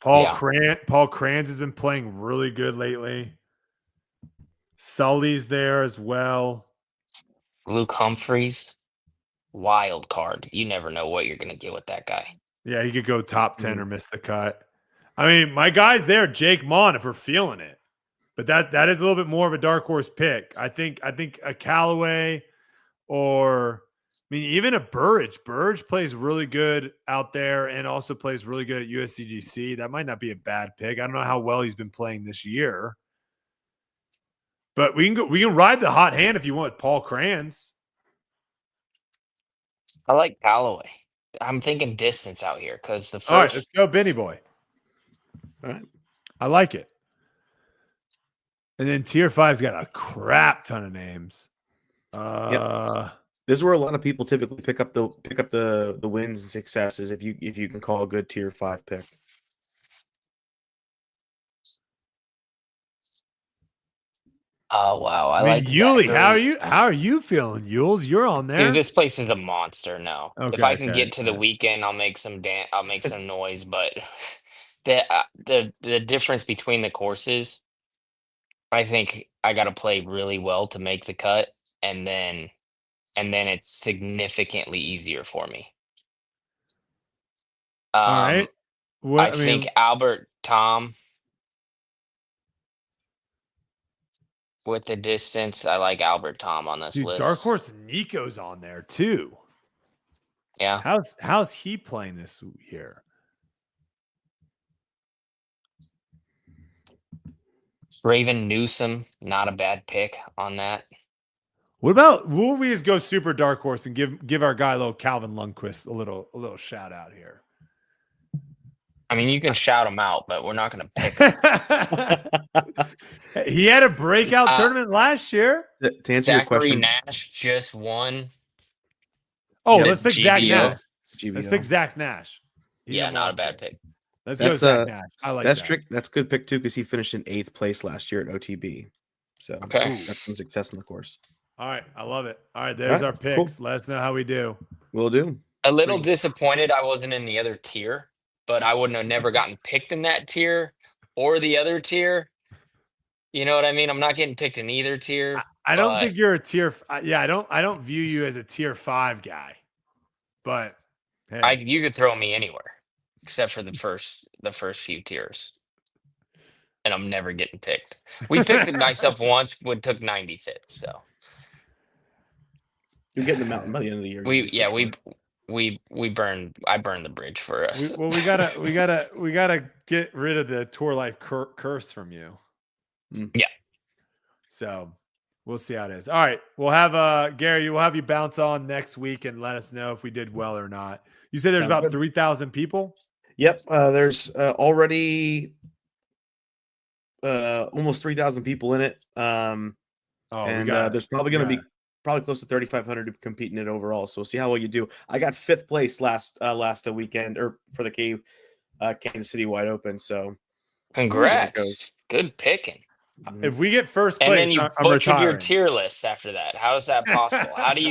Paul Kranz has been playing really good lately. Sully's there as well. Luke Humphreys, wild card. You never know what you're going to get with that guy. Yeah, he could go top 10 or miss the cut. My guy's there, Jake Mon, if we're feeling it. But that is a little bit more of a dark horse pick. I think a Callaway or even a Burridge. Burridge plays really good out there and also plays really good at USDGC. That might not be a bad pick. I don't know how well he's been playing this year. But we can ride the hot hand if you want with Paul Kranz. I like Callaway. I'm thinking distance out here because the All right, let's first go, Benny Boy. All right. I like it. And then tier 5's got a crap ton of names. This is where a lot of people typically pick up the wins and successes if you can call a good tier 5 pick. oh wow, I I mean, like Yuli, Zachary. how are you feeling, Yules? You're on there. Dude, this place is a monster. No, if Okay, I can okay, get to the okay. weekend, I'll make some I'll make some noise. But the difference between the courses, I think I got to play really well to make the cut, and then it's significantly easier for me. All right. What I think Albert Tom with the distance. I like Albert Tom on this dude, list. Dark Horse Nico's on there too. Yeah. How's he playing this year? Raven Newsom, not a bad pick on that. What about will we just go super Dark Horse and give our guy little Calvin Lundquist a little shout out here? I mean, you can shout him out, but we're not going to pick him. He had a breakout tournament last year. To answer your Zachary question, Nash just won. Oh, Yeah, let's pick Zach GBO. Nash. GBO. Let's pick Zach Nash. He's Yeah, number not a one bad pick. pick. Let's go Zach Nash. I like that. That's good pick too because he finished in 8th place last year at OTB. So Okay. that's some success in the course. All right, I love it. All right, there's our picks. Cool. Let us know how we do. Will do. A little disappointed I wasn't in the other tier, but I wouldn't have never gotten picked in that tier or the other tier. You know what I mean? I'm not getting picked in either tier. I don't think you're a tier. Yeah, I don't view you as a tier 5 guy. But hey. You could throw me anywhere except for the first few tiers, and I'm never getting picked. We picked myself once when took 95th, so You're getting the mountain by the end of the year. I burned the bridge for us. We gotta get rid of the tour life curse from you. Yeah. So we'll see how it is. All right, we'll have Gary. We'll have you bounce on next week and let us know if we did well or not. You said there's about 3,000 people. Yep. There's already almost 3,000 people in it. There's probably going to be close to 3,500 competing in it overall. So we'll see how well you do. I got 5th place last weekend or for the Kansas City Wide Open. So congrats, good picking. If we get first place, and then you butchered your retiring. tier list after that. How is that possible? How do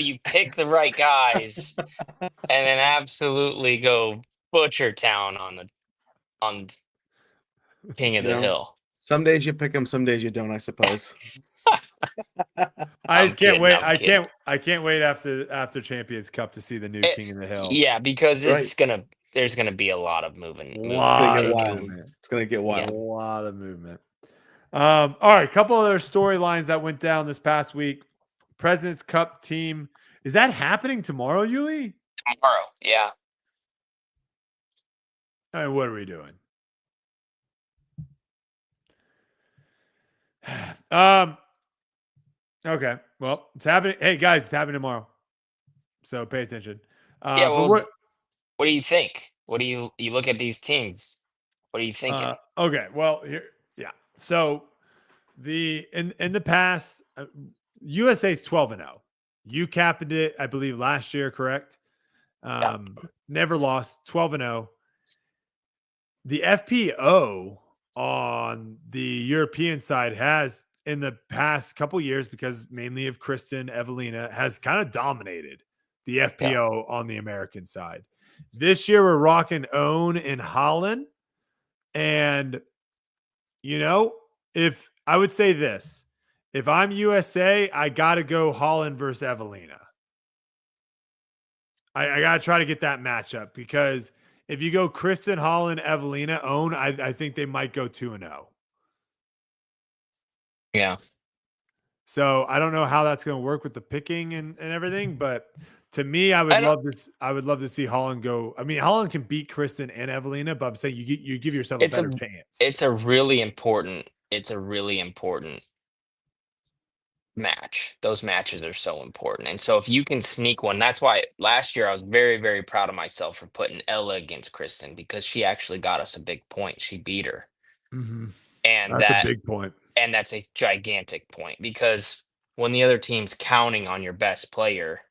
you pick the right guys and then absolutely go butcher town on King of the Hill? Some days you pick them, some days you don't, I suppose. I just can't wait. I can't wait after Champions Cup to see the new King of the Hill. Yeah, because there's gonna be a lot of movement. It's gonna get wild. A lot of movement. All right, a couple other storylines that went down this past week. President's Cup team. Is that happening tomorrow, Yuli? Tomorrow, yeah. All right, what are we doing? Okay. Well, it's happening. Hey guys, it's happening tomorrow. So pay attention. Yeah, well, what do you think? What do you look at these teams? What are you thinking? Okay. Well, here, yeah. So in the past, USA's 12-0. You captained it, I believe, last year, correct? Never lost, 12-0. The FPO on the European side has, in the past couple years, because mainly of Kristen, Evelina, has kind of dominated the FPO on the American side. This year, we're rocking Own in Holland. And, if I would say this, if I'm USA, I got to go Holland versus Evelina. I got to try to get that matchup because if you go Kristen, Holland, Evelina, Own, I think they might go 2-0. Yeah. So I don't know how that's going to work with the picking and everything, but to me, I would love to see Holland go. I mean, Holland can beat Kristen and Evelina, but I'm saying you give yourself a better chance. It's a really important match. Those matches are so important. And so if you can sneak one, that's why last year I was very, very proud of myself for putting Ella against Kristen because she actually got us a big point. She beat her. Mm-hmm. And That's a big point. And that's a gigantic point because when the other team's counting on your best player,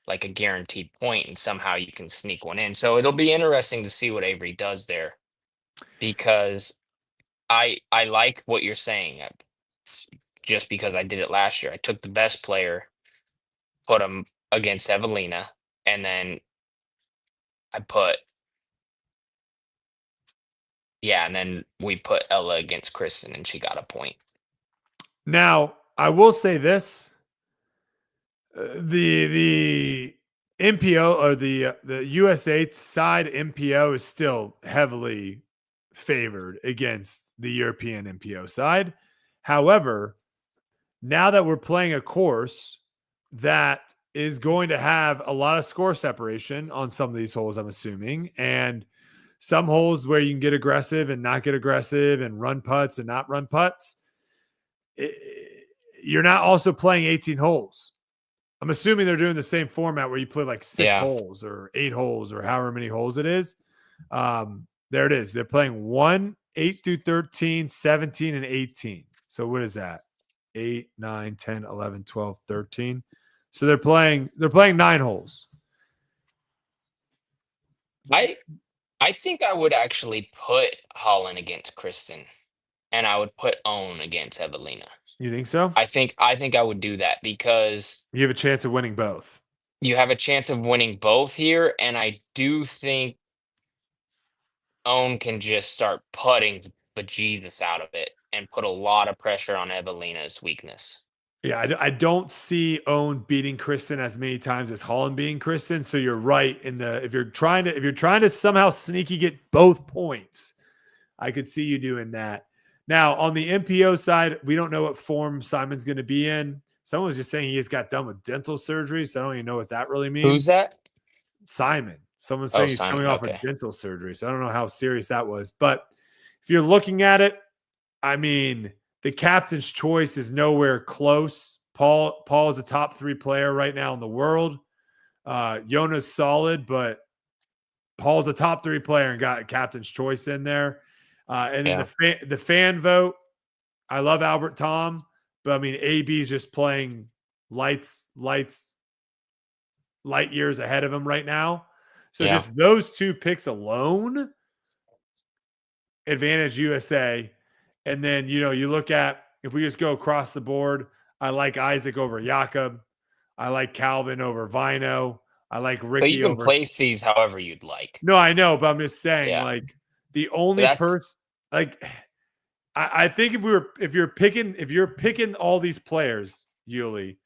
like a guaranteed point, and somehow you can sneak one in. So it'll be interesting to see what Avery does there because I like what you're saying. Just because I did it last year, I took the best player, put him against Evelina, and then I put and then we put Ella against Kristen, and she got a point. Now, I will say this: the MPO or the USA side MPO is still heavily favored against the European MPO side. However, now that we're playing a course that is going to have a lot of score separation on some of these holes, I'm assuming, and some holes where you can get aggressive and not get aggressive and run putts and not run putts, you're not also playing 18 holes. I'm assuming they're doing the same format where you play like 6 holes or 8 holes or however many holes it is. There it is. They're playing 1, 8 through 13, 17, and 18. So what is that? 8, 9, 10, 11, 12, 13. So they're playing 9 holes. I think I would actually put Holland against Kristen, and I would put Owen against Evelina. You think so? I think I would do that because you have a chance of winning both. You have a chance of winning both here, and I do think Owen can just start putting bejesus out of it and put a lot of pressure on Evelina's weakness. Yeah, I don't see Owen beating Kristen as many times as Holland beating Kristen. So you're right in the if you're trying to somehow sneaky get both points, I could see you doing that. Now on the MPO side, we don't know what form Simon's going to be in. Someone was just saying he just got done with dental surgery, so I don't even know what that really means. Who's that? Simon. Someone's saying he's Simon, coming off of dental surgery, so I don't know how serious that was. But if you're looking at it, I mean, the captain's choice is nowhere close. Paul is a top 3 player right now in the world. Yona's solid, but Paul's a top 3 player and got a captain's choice in there. And then the fan vote, I love Albert Tom, but I mean, AB's just playing light years ahead of him right now. So just those 2 picks alone, advantage USA. And then, you look at, if we just go across the board, I like Isaac over Jakob. I like Calvin over Vino. I like Ricky over. But you can place these however you'd like. No, I know, but I'm just saying, like, the only person, like, I think if you're picking all these players, Yuli,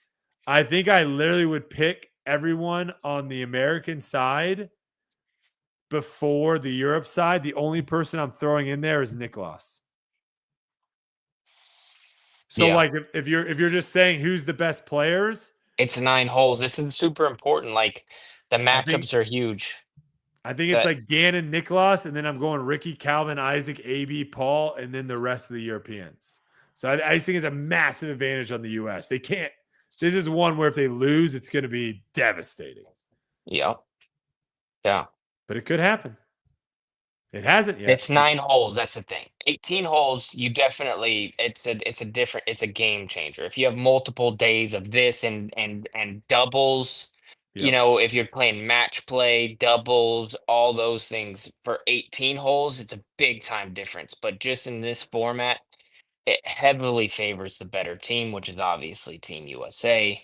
I think I literally would pick everyone on the American side before the Europe side. The only person I'm throwing in there is Niklas. So like if you're just saying who's the best players, it's 9 holes. This is super important. Like the matchups are huge. I think it's like Gannon, Niklas, and then I'm going Ricky, Calvin, Isaac, AB, Paul, and then the rest of the Europeans. So I just think it's a massive advantage on the US. They can't. This is one where if they lose, it's going to be devastating. Yeah. But it could happen. It hasn't yet. It's 9 holes. That's the thing. 18 holes, you definitely it's a game changer. If you have multiple days of this and doubles, if you're playing match play, doubles, all those things for 18 holes, it's a big time difference. But just in this format, it heavily favors the better team, which is obviously Team USA.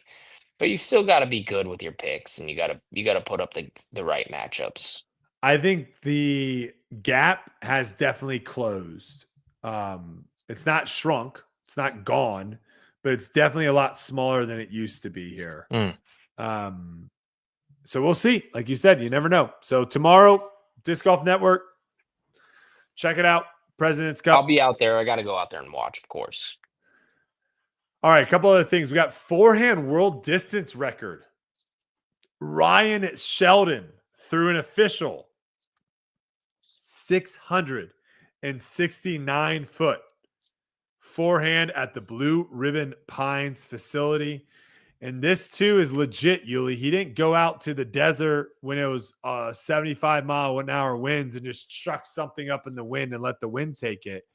But you still got to be good with your picks, and you got to put up the right matchups. I think the gap has definitely closed. It's not shrunk, it's not gone, but it's definitely a lot smaller than it used to be here. So we'll see. Like you said, you never know. So tomorrow, Disc Golf Network, check it out. President's Cup. I'll be out there. I got to go out there and watch, of course. All right, a couple other things. We got forehand world distance record. Ryan Sheldon threw an official 669 foot forehand at the Blue Ribbon Pines facility. And this, too, is legit, Yuli. He didn't go out to the desert when it was 75-mile-an-hour winds and just chuck something up in the wind and let the wind take it.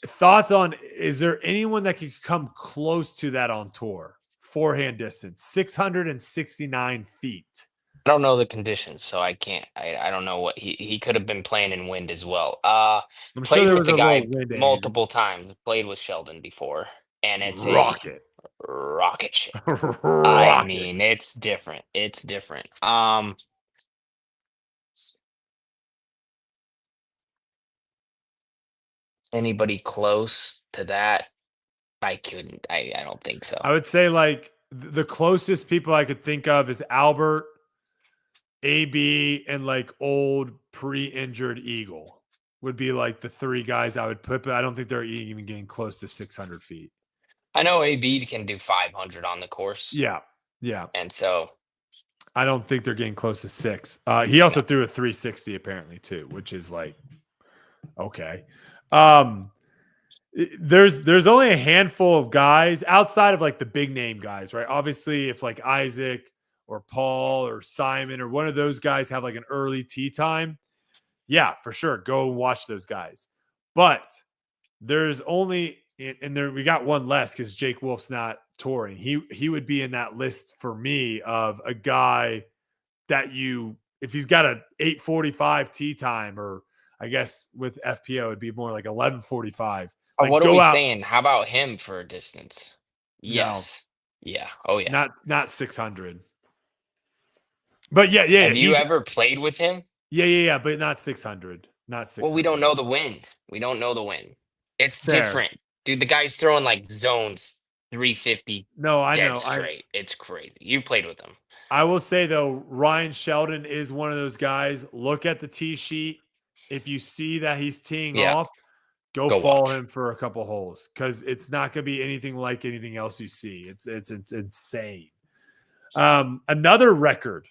Thoughts on, is there anyone that could come close to that on tour? Forehand distance, 669 feet. I don't know the conditions, so I can't. I don't know what he could have been playing in wind as well. I'm sure Played there with was the a guy little wind aid. multiple times. Played with Sheldon before, and it's Rocket. a rocket ship. I Rocket. mean, it's different. It's different. Anybody close to that? I couldn't. I don't think so. I would say like the closest people I could think of is Albert, AB, and like old pre-injured Eagle would be like the three guys I would put, but I don't think they're even getting close to 600 feet. I know AB can do 500 on the course. Yeah. Yeah. And so I don't think they're getting close to 6. He also threw a 360 apparently too, which is like, okay. There's only a handful of guys outside of like the big name guys, right? Obviously, if like Isaac or Paul or Simon or one of those guys have like an early tee time, yeah, for sure, go and watch those guys. But there's only, and there we got one less because Jake Wolf's not touring. He would be in that list for me of a guy that if he's got a 8:45 tee time, or I guess with FPO it'd be more like 11:45. Like, what are we saying? How about him for a distance? Yes. No. Yeah. Oh yeah. Not 600. But yeah. Have you ever played with him? Yeah. But not 600. Not 600. Well, we don't know the wind. It's different, dude. The guy's throwing like zones 350. No, I know. Straight. It's crazy. You played with him. I will say though, Ryan Sheldon is one of those guys. Look at the tee sheet. If you see that he's teeing off, go follow him for a couple holes, because it's not going to be anything like anything else you see. It's insane. Another record.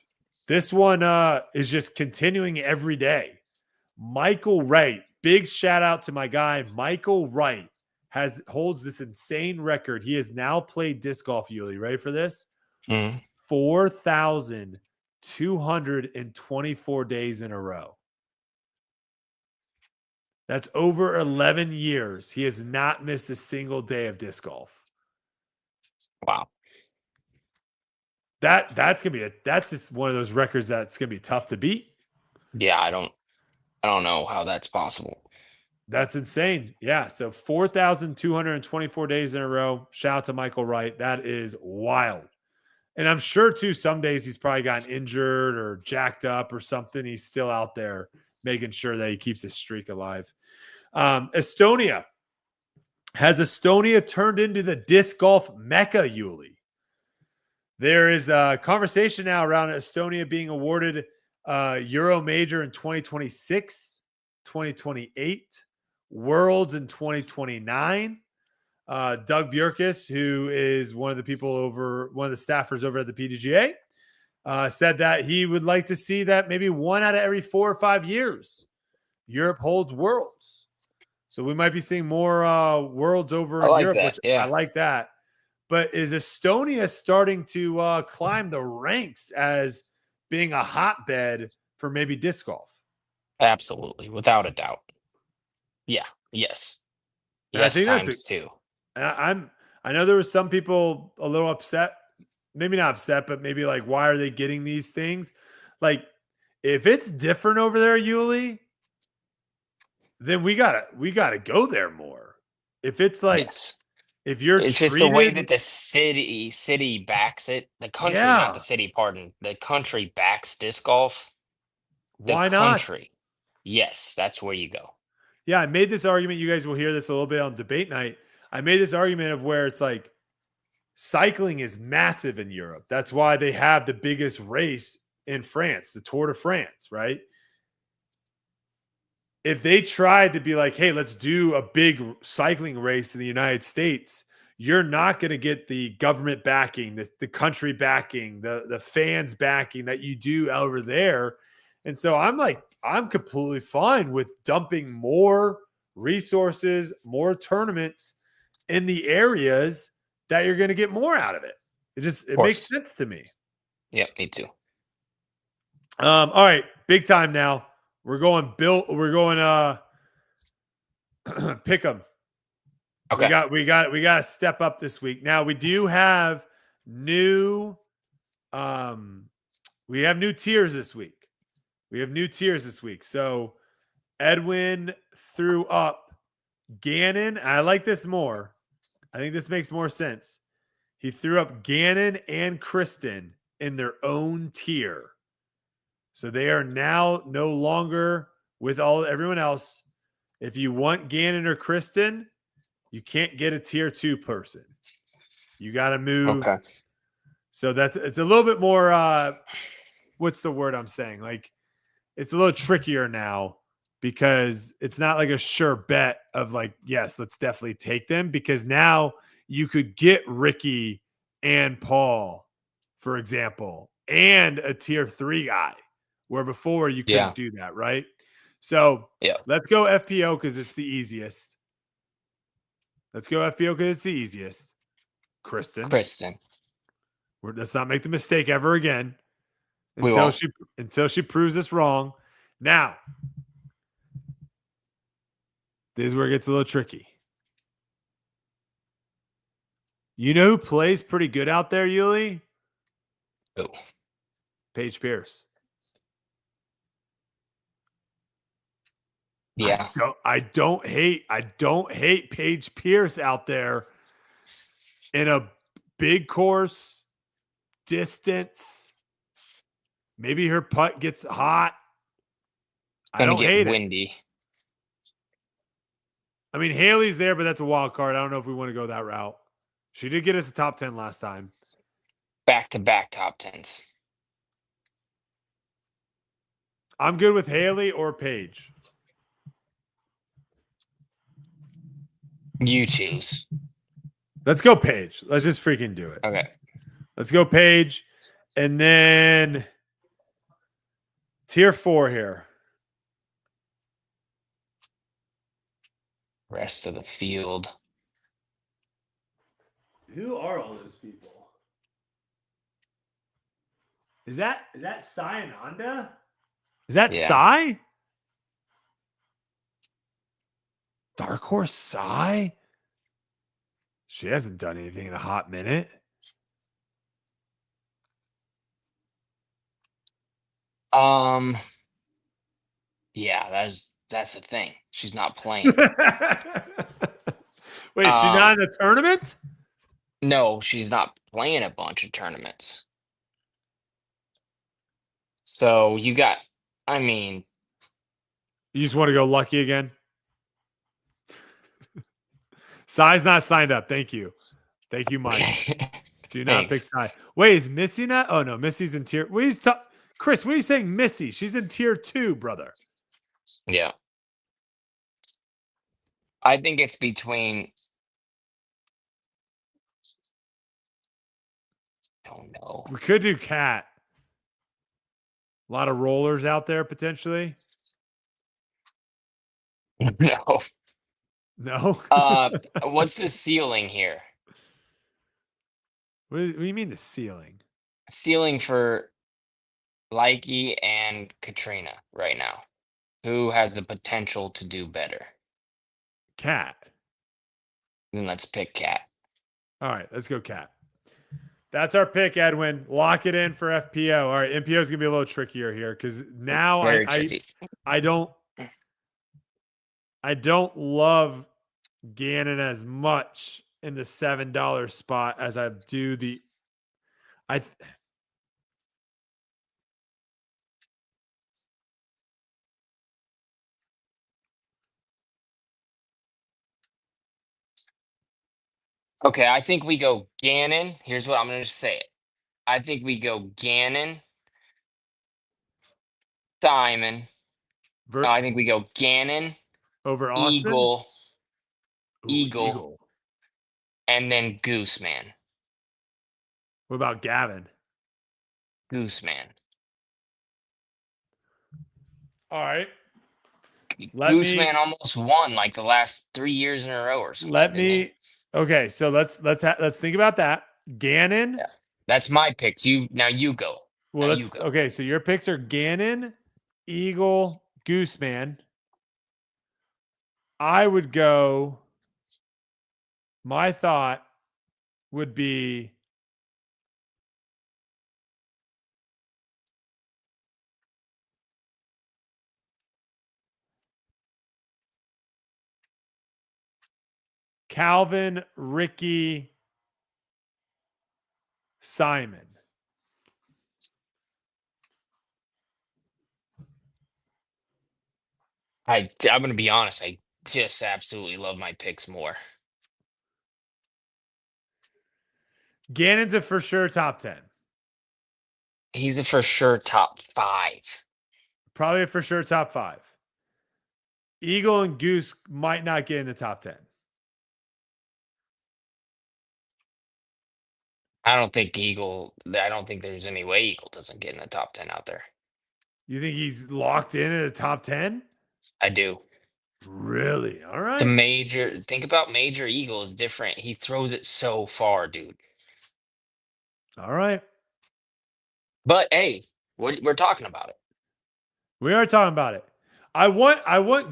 This one is just continuing every day. Michael Wright. Big shout out to my guy Michael Wright. Holds this insane record. He has now played disc golf. Yuli, ready for this? 4,224 days in a row. That's over 11 years. He has not missed a single day of disc golf. Wow. That's just one of those records that's gonna be tough to beat. Yeah, I don't know how that's possible. That's insane. Yeah. So 4,224 days in a row. Shout out to Michael Wright. That is wild. And I'm sure too, some days he's probably gotten injured or jacked up or something. He's still out there making sure that he keeps his streak alive. Estonia. Has Estonia turned into the disc golf Mecca, Yuli? There is a conversation now around Estonia being awarded Euro Major in 2026, 2028, Worlds in 2029. Doug Bjerkes, who is one of the staffers over at the PDGA, said that he would like to see that maybe one out of every 4 or 5 years, Europe holds Worlds. So we might be seeing more Worlds over in Europe, which I like that. But is Estonia starting to climb the ranks as being a hotbed for maybe disc golf? Absolutely, without a doubt. Yeah. Yes. Yes, times two. I know there were some people a little upset, maybe not upset, but maybe like, why are they getting these things? Like, if it's different over there, Yuli, then we gotta go there more. If it's like, if you're it's just the way that the city backs it, the country, not the city, pardon, the country backs disc golf. Why not? Yes, that's where you go. Yeah, I made this argument. You guys will hear this a little bit on debate night. I made this argument of where it's like cycling is massive in Europe. That's why they have the biggest race in France, the Tour de France, right? If they tried to be like, hey, let's do a big cycling race in the United States, you're not going to get the government backing, the country backing, the fans backing that you do over there. And so I'm completely fine with dumping more resources, more tournaments in the areas that you're going to get more out of it. It makes sense to me. Yep, me too. All right, big time now. We're going pick 'em. Okay. We got to step up this week. Now we do have new we have new tiers this week. So Edwin threw up Gannon. I like this more. I think this makes more sense. He threw up Gannon and Kristen in their own tier. So they are now no longer with everyone else. If you want Gannon or Kristen, you can't get a tier 2 person. You got to move. Okay. So it's a little bit more what's the word I'm saying? Like it's a little trickier now because it's not like a sure bet of like, yes, let's definitely take them, because now you could get Ricky and Paul, for example, and a tier 3 guy, where before you couldn't do that, right? So let's go FPO because it's the easiest. Kristen. Let's not make the mistake ever again until she proves us wrong. Now, this is where it gets a little tricky. You know who plays pretty good out there, Yuli? Oh. Paige Pierce. Yeah. I don't hate Paige Pierce out there in a big course, distance. Maybe her putt gets hot. I don't hate windy. it. I mean, Haley's there, but that's a wild card. I don't know if we want to go that route. She did get us a top 10 last time. Back-to-back top 10s. I'm good with Haley or Paige. You choose. Let's go Paige. Let's just freaking do it. Okay. Let's go Paige. And then tier 4 here. Rest of the field. Who are all those people? Is that Sai Ananda? Is that Sai? Dark Horse Sai? She hasn't done anything in a hot minute. Yeah, that's the thing. She's not playing. Wait, she's not in the tournament? No, she's not playing a bunch of tournaments. So you you just want to go lucky again? Sai's not signed up. Thank you. Thank you, Mike. Do not pick Sai. Wait, is Missy not? Oh, no. Missy's in tier. Chris, what are you saying, Missy? She's in tier 2, brother. Yeah. I think it's between. I don't know. We could do Cat. A lot of rollers out there potentially. No. No. What's the ceiling here? What do you mean the ceiling? Ceiling for Likey and Katrina right now. Who has the potential to do better? Cat. Then let's pick Cat. All right, let's go Cat. That's our pick, Edwin. Lock it in for FPO. All right, MPO is gonna be a little trickier here because now I don't love Gannon as much in the $7 spot as I do the. Okay, I think we go Gannon. Here's what I'm going to say it. I think we go Gannon, Simon. I think we go Gannon over Austin? Eagle, and then Gooseman. What about Gavin? Gooseman. All right. Gooseman almost won like the last 3 years in a row or something. Okay, so let's think about that. Gannon. Yeah. That's my picks. You go. Well, You go. okay. So your picks are Gannon, Eagle, Gooseman. I would go. My thought would be Calvin, Ricky, Simon. I'm going to be honest. I just absolutely love my picks more. Gannon's a for sure top 10. He's a for sure top 5. Probably a for sure top 5. Eagle and Goose might not get in the top 10. I don't think there's any way Eagle doesn't get in the top 10 out there. You think he's locked in at a top 10? I do. Really? All right. Think about Major Eagle is different. He throws it so far, dude. All right. But hey, we're talking about it. We are talking about it. I want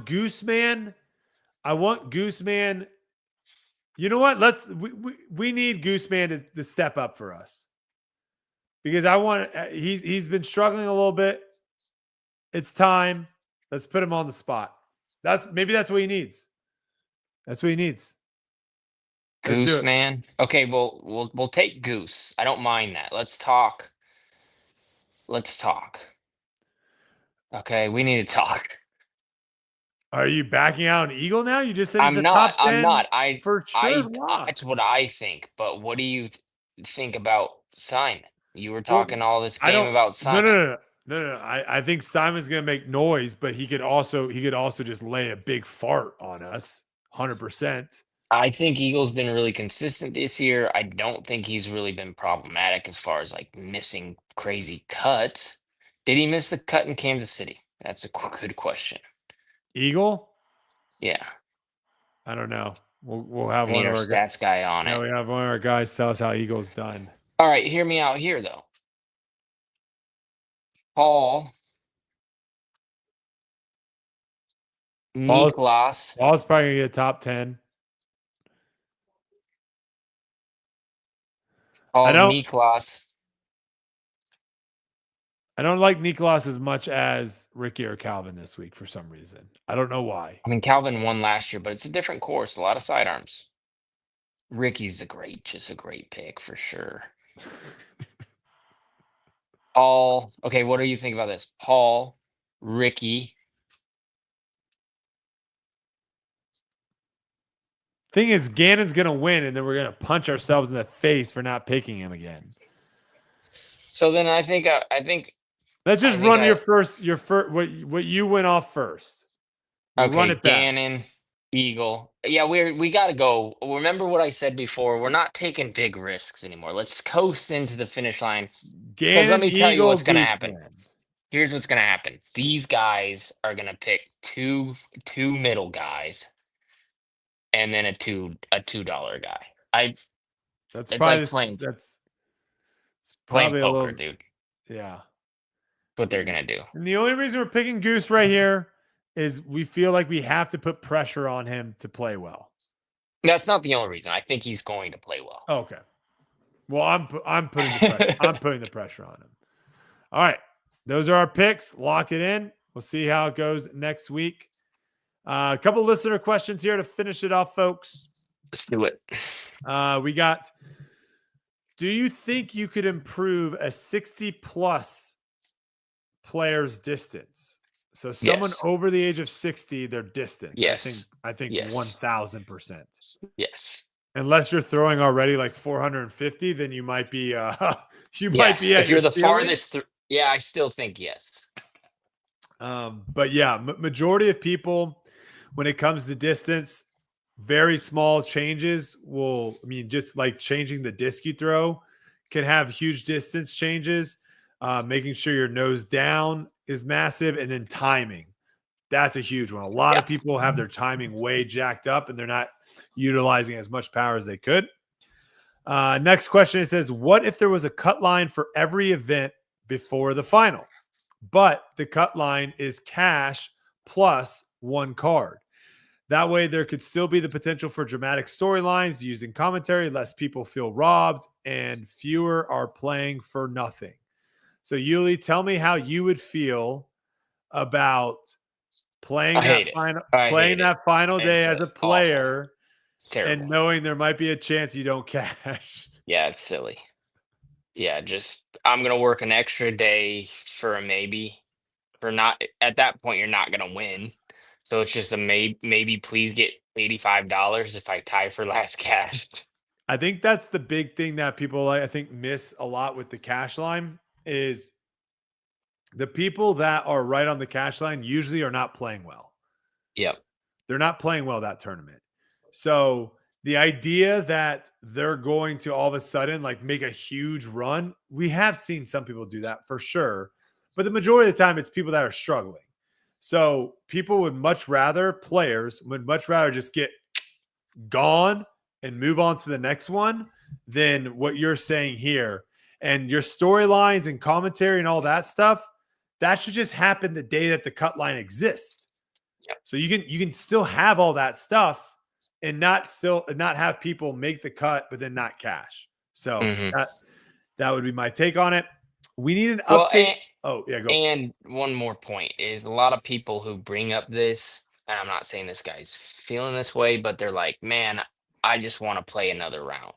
Gooseman. I want Gooseman. You know what? We need Gooseman to step up for us. Because he's been struggling a little bit. It's time. Let's put him on the spot. Maybe that's what he needs. That's what he needs. Goose, man. Okay, well, we'll take Goose. I don't mind that. Let's talk. Okay, we need to talk. Are you backing out an Eagle now? You just said I'm not. I'm not. For sure. That's what I think. But what do you think about Simon? You were talking all this game about Simon. No. I think Simon's gonna make noise, but he could also just lay a big fart on us. 100%. I think Eagle's been really consistent this year. I don't think he's really been problematic as far as like missing crazy cuts. Did he miss the cut in Kansas City? That's a good question. Eagle? Yeah. I don't know. We'll have one of our stats guy on it. We have one of our guys tell us how Eagle's done. All right, hear me out here though. Paul. Niklas. Paul's probably gonna get top 10. Niklas. I don't like Niklas as much as Ricky or Calvin this week for some reason. I don't know why. I mean, Calvin won last year, but it's a different course. A lot of sidearms. Ricky's just a great pick for sure. Paul. Okay, what do you think about this? Paul, Ricky. Thing is, Gannon's gonna win, and then we're gonna punch ourselves in the face for not picking him again. So then I think let's just run your first what you went off first. Okay, run it back. Gannon, Eagle. Yeah, we gotta go. Remember what I said before. We're not taking big risks anymore. Let's coast into the finish line. Because let me tell you what's gonna happen. Here's what's gonna happen. These guys are gonna pick two middle guys. And then a $2 guy. That's playing poker, a little, dude. Yeah, that's what they're gonna do. And the only reason we're picking Goose right here is we feel like we have to put pressure on him to play well. That's not the only reason. I think he's going to play well. Okay. Well, I'm putting the pressure. I'm putting the pressure on him. All right, those are our picks. Lock it in. We'll see how it goes next week. A couple listener questions here to finish it off, folks. Let's do it. We got, do you think you could improve a 60-plus player's distance? So someone over the age of 60, their distance. Yes. I think 1,000%. Yes. Unless you're throwing already like 450, then you might be might be if you're the farthest I still think yes. But yeah, majority of people, when it comes to distance, very small changes just like changing the disc you throw can have huge distance changes. Making sure your nose down is massive, and then timing. That's a huge one. A lot Yeah. of people have their timing way jacked up and they're not utilizing as much power as they could. Next question, it says, what if there was a cut line for every event before the final, but the cut line is cash plus one card? That way there could still be the potential for dramatic storylines using commentary, less people feel robbed, and fewer are playing for nothing. So Yuli, tell me how you would feel about playing I hate it. I hate it. that final day It's as a awful. player It's terrible. and knowing there might be a chance you don't cash. Yeah, it's silly. Yeah, just I'm gonna work an extra day for a maybe. For not at that point, you're not gonna win. So it's just a maybe please get $85 if I tie for last cash. I think that's the big thing that people I think miss a lot with the cash line is the people that are right on the cash line usually are not playing well. Yep. They're not playing well that tournament. So the idea that they're going to all of a sudden like make a huge run, we have seen some people do that for sure. But the majority of the time, it's people that are struggling. So people would much rather, players would much rather just get gone and move on to the next one than what you're saying here. And your storylines and commentary and all that stuff, that should just happen the day that the cut line exists. Yep. So you can still have all that stuff and not have people make the cut, but then not cash. So that would be my take on it. We need an update. Go. And one more point is a lot of people who bring up this, and I'm not saying this guy's feeling this way, but they're like, man, I just want to play another round.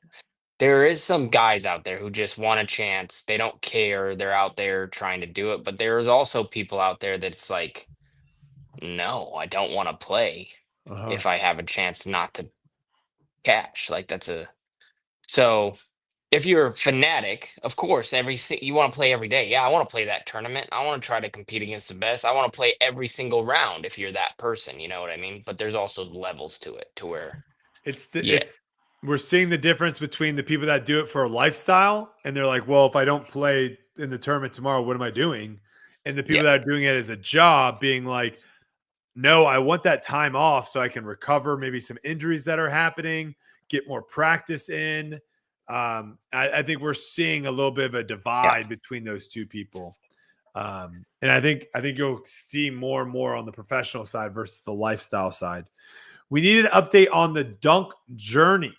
There is some guys out there who just want a chance. They don't care. They're out there trying to do it. But there's also people out there that's like, no, I don't want to play if I have a chance not to cash. Like so if you're a fanatic, of course, you want to play every day. Yeah, I want to play that tournament. I want to try to compete against the best. I want to play every single round if you're that person, you know what I mean? But there's also levels to it to where we're seeing the difference between the people that do it for a lifestyle and they're like, well, if I don't play in the tournament tomorrow, what am I doing? And the people that are doing it as a job being like, no, I want that time off so I can recover maybe some injuries that are happening, get more practice in. I think we're seeing a little bit of a divide between those two people. And I think you'll see more and more on the professional side versus the lifestyle side. We need an update on the dunk journey.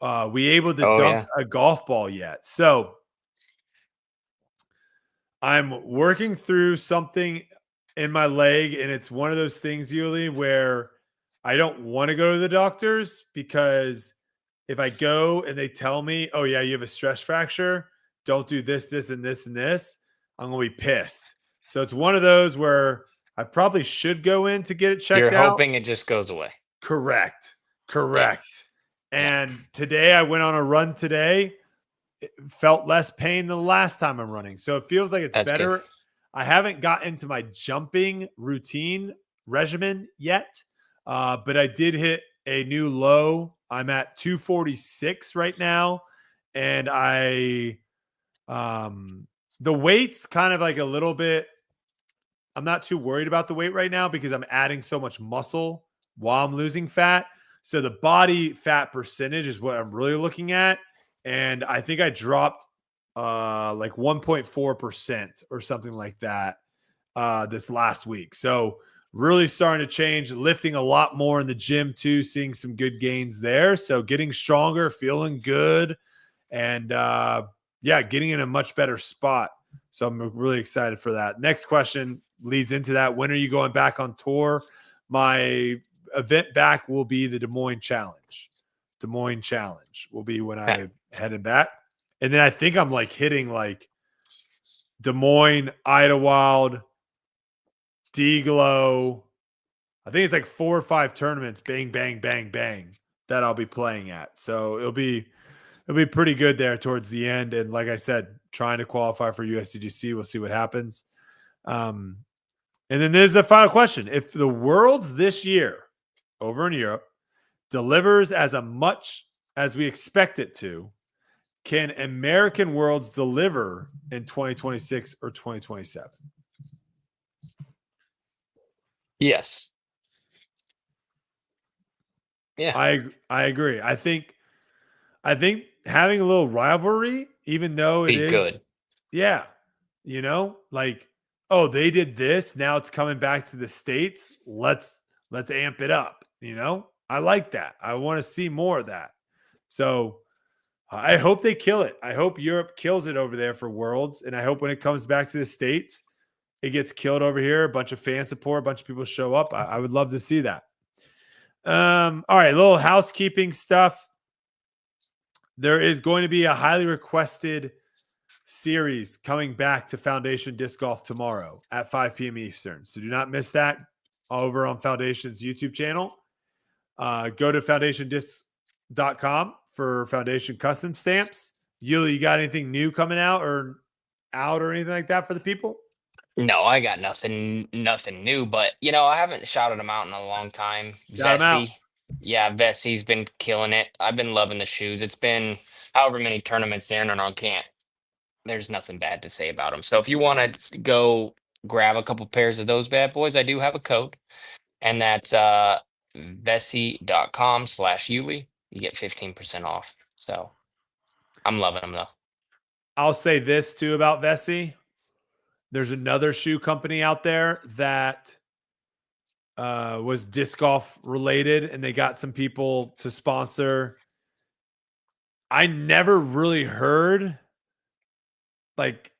We able to dunk a golf ball yet? So I'm working through something in my leg, and it's one of those things, Yuli, where I don't want to go to the doctors because if I go and they tell me, oh, yeah, you have a stress fracture, don't do this, this, and this, and this, I'm going to be pissed. So it's one of those where I probably should go in to get it checked out. You're hoping it just goes away. Correct. And today I went on a run today. It felt less pain than the last time I'm running. So it feels like it's better. Good. I haven't got into my jumping routine regimen yet, but I did hit a new low. I'm at 246 right now. And the weight's kind of like a little bit, I'm not too worried about the weight right now because I'm adding so much muscle while I'm losing fat. So the body fat percentage is what I'm really looking at. And I think I dropped like 1.4% or something like that this last week. So really starting to change, lifting a lot more in the gym too, seeing some good gains there. So getting stronger, feeling good, and getting in a much better spot. So I'm really excited for that. Next question leads into that. When are you going back on tour? My event back will be the Des Moines Challenge. Des Moines Challenge will be when I headed back. And then I think I'm like hitting like Des Moines, Idlewild, D-Glow. I think it's like 4 or 5 tournaments, bang, bang, bang, bang, that I'll be playing at. So it'll be pretty good there towards the end. And like I said, trying to qualify for USDGC. We'll see what happens. And then there's the final question. If the Worlds this year over in Europe delivers as much as we expect it to, can American Worlds deliver in 2026 or 2027? Yes. Yeah. I agree. I think having a little rivalry, even though it Be is, good. yeah, like, oh, they did this, now it's coming back to the States. Let's amp it up. I like that. I want to see more of that. So I hope they kill it. I hope Europe kills it over there for Worlds, and I hope when it comes back to the States, it gets killed over here. A bunch of fan support, a bunch of people show up. I would love to see that. All right, little housekeeping stuff. There is going to be a highly requested series coming back to Foundation Disc Golf tomorrow at 5 p.m. Eastern. So do not miss that over on Foundation's YouTube channel. Go to foundationdisc.com for Foundation custom stamps. Yuli, you got anything new coming out or anything like that for the people? No, I got nothing new, but I haven't shouted him out in a long time. Shout 'em out. Vessi. Yeah, Vessi's been killing it. I've been loving the shoes. It's been however many tournaments there, and I can't. There's nothing bad to say about them. So if you want to go grab a couple pairs of those bad boys, I do have a code, and that's vessi.com/Yuli. You get 15% off. So I'm loving them though. I'll say this too about Vessi. There's another shoe company out there that was disc golf related, and they got some people to sponsor. I never really heard like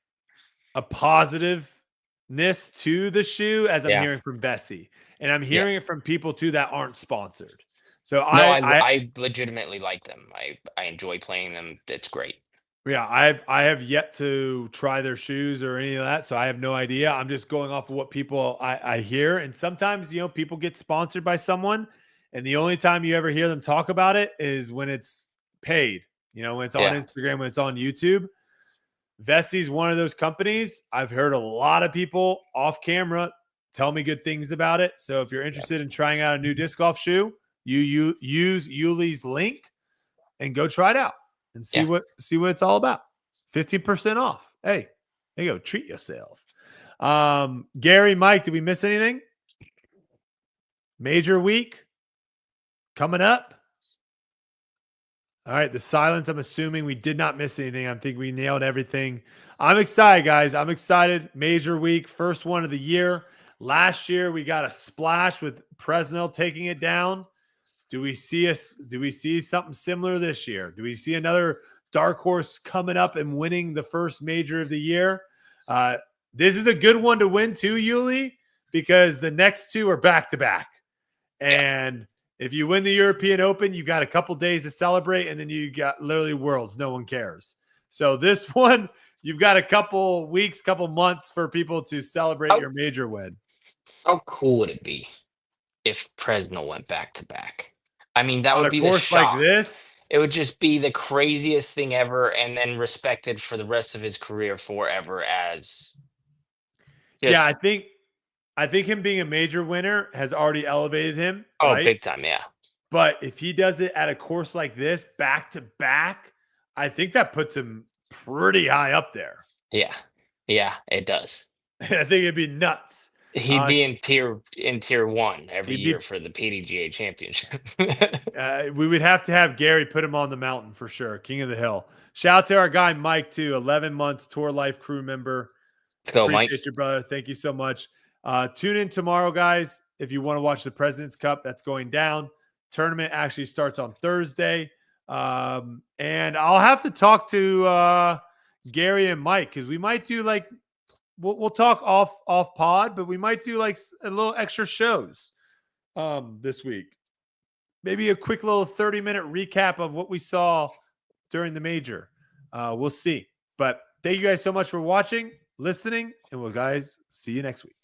a positiveness to the shoe as I'm hearing from Vessi, and I'm hearing it from people too that aren't sponsored. So No, I legitimately like them. I enjoy playing them. It's great. Yeah, I have yet to try their shoes or any of that, so I have no idea. I'm just going off of what people I hear, and sometimes people get sponsored by someone, and the only time you ever hear them talk about it is when it's paid. When it's on Instagram, when it's on YouTube. Vesti's one of those companies. I've heard a lot of people off camera tell me good things about it. So if you're interested in trying out a new disc golf shoe, you use Yuli's link and go try it out and see what it's all about. 15% off. Hey, there you go. Treat yourself. Gary, Mike, did we miss anything? Major week coming up. All right, the silence. I'm assuming we did not miss anything. I think we nailed everything. I'm excited, guys. I'm excited. Major week, first one of the year. Last year we got a splash with Presnell taking it down. Do we see something similar this year? Do we see another dark horse coming up and winning the first major of the year? This is a good one to win too, Yuli, because the next two are back to back. And if you win the European Open, you got a couple days to celebrate, and then you got literally Worlds. No one cares. So this one, you've got a couple weeks, couple months for people to celebrate your major win. How cool would it be if Presnell went back to back? I mean, that On would a be the course shock. like this. It would just be the craziest thing ever, and then respected for the rest of his career forever as. Yeah, I think him being a major winner has already elevated him. Oh, right? big time, yeah. But if he does it at a course like this, back to back, I think that puts him pretty high up there. Yeah, it does. I think it'd be nuts. He'd be in tier 1 every year for the PDGA championship. We would have to have Gary put him on the mountain for sure. King of the hill. Shout out to our guy Mike too. 11 months Tour Life crew member. Let's go, Appreciate Mike. you, brother. Thank you so much. Tune in tomorrow, guys. If you want to watch the President's Cup, that's going down. Tournament actually starts on Thursday. And I'll have to talk to Gary and Mike because we might do like we'll talk off pod, but we might do like a little extra shows this week. Maybe a quick little 30-minute recap of what we saw during the major. We'll see. But thank you guys so much for watching, listening, and we'll guys see you next week.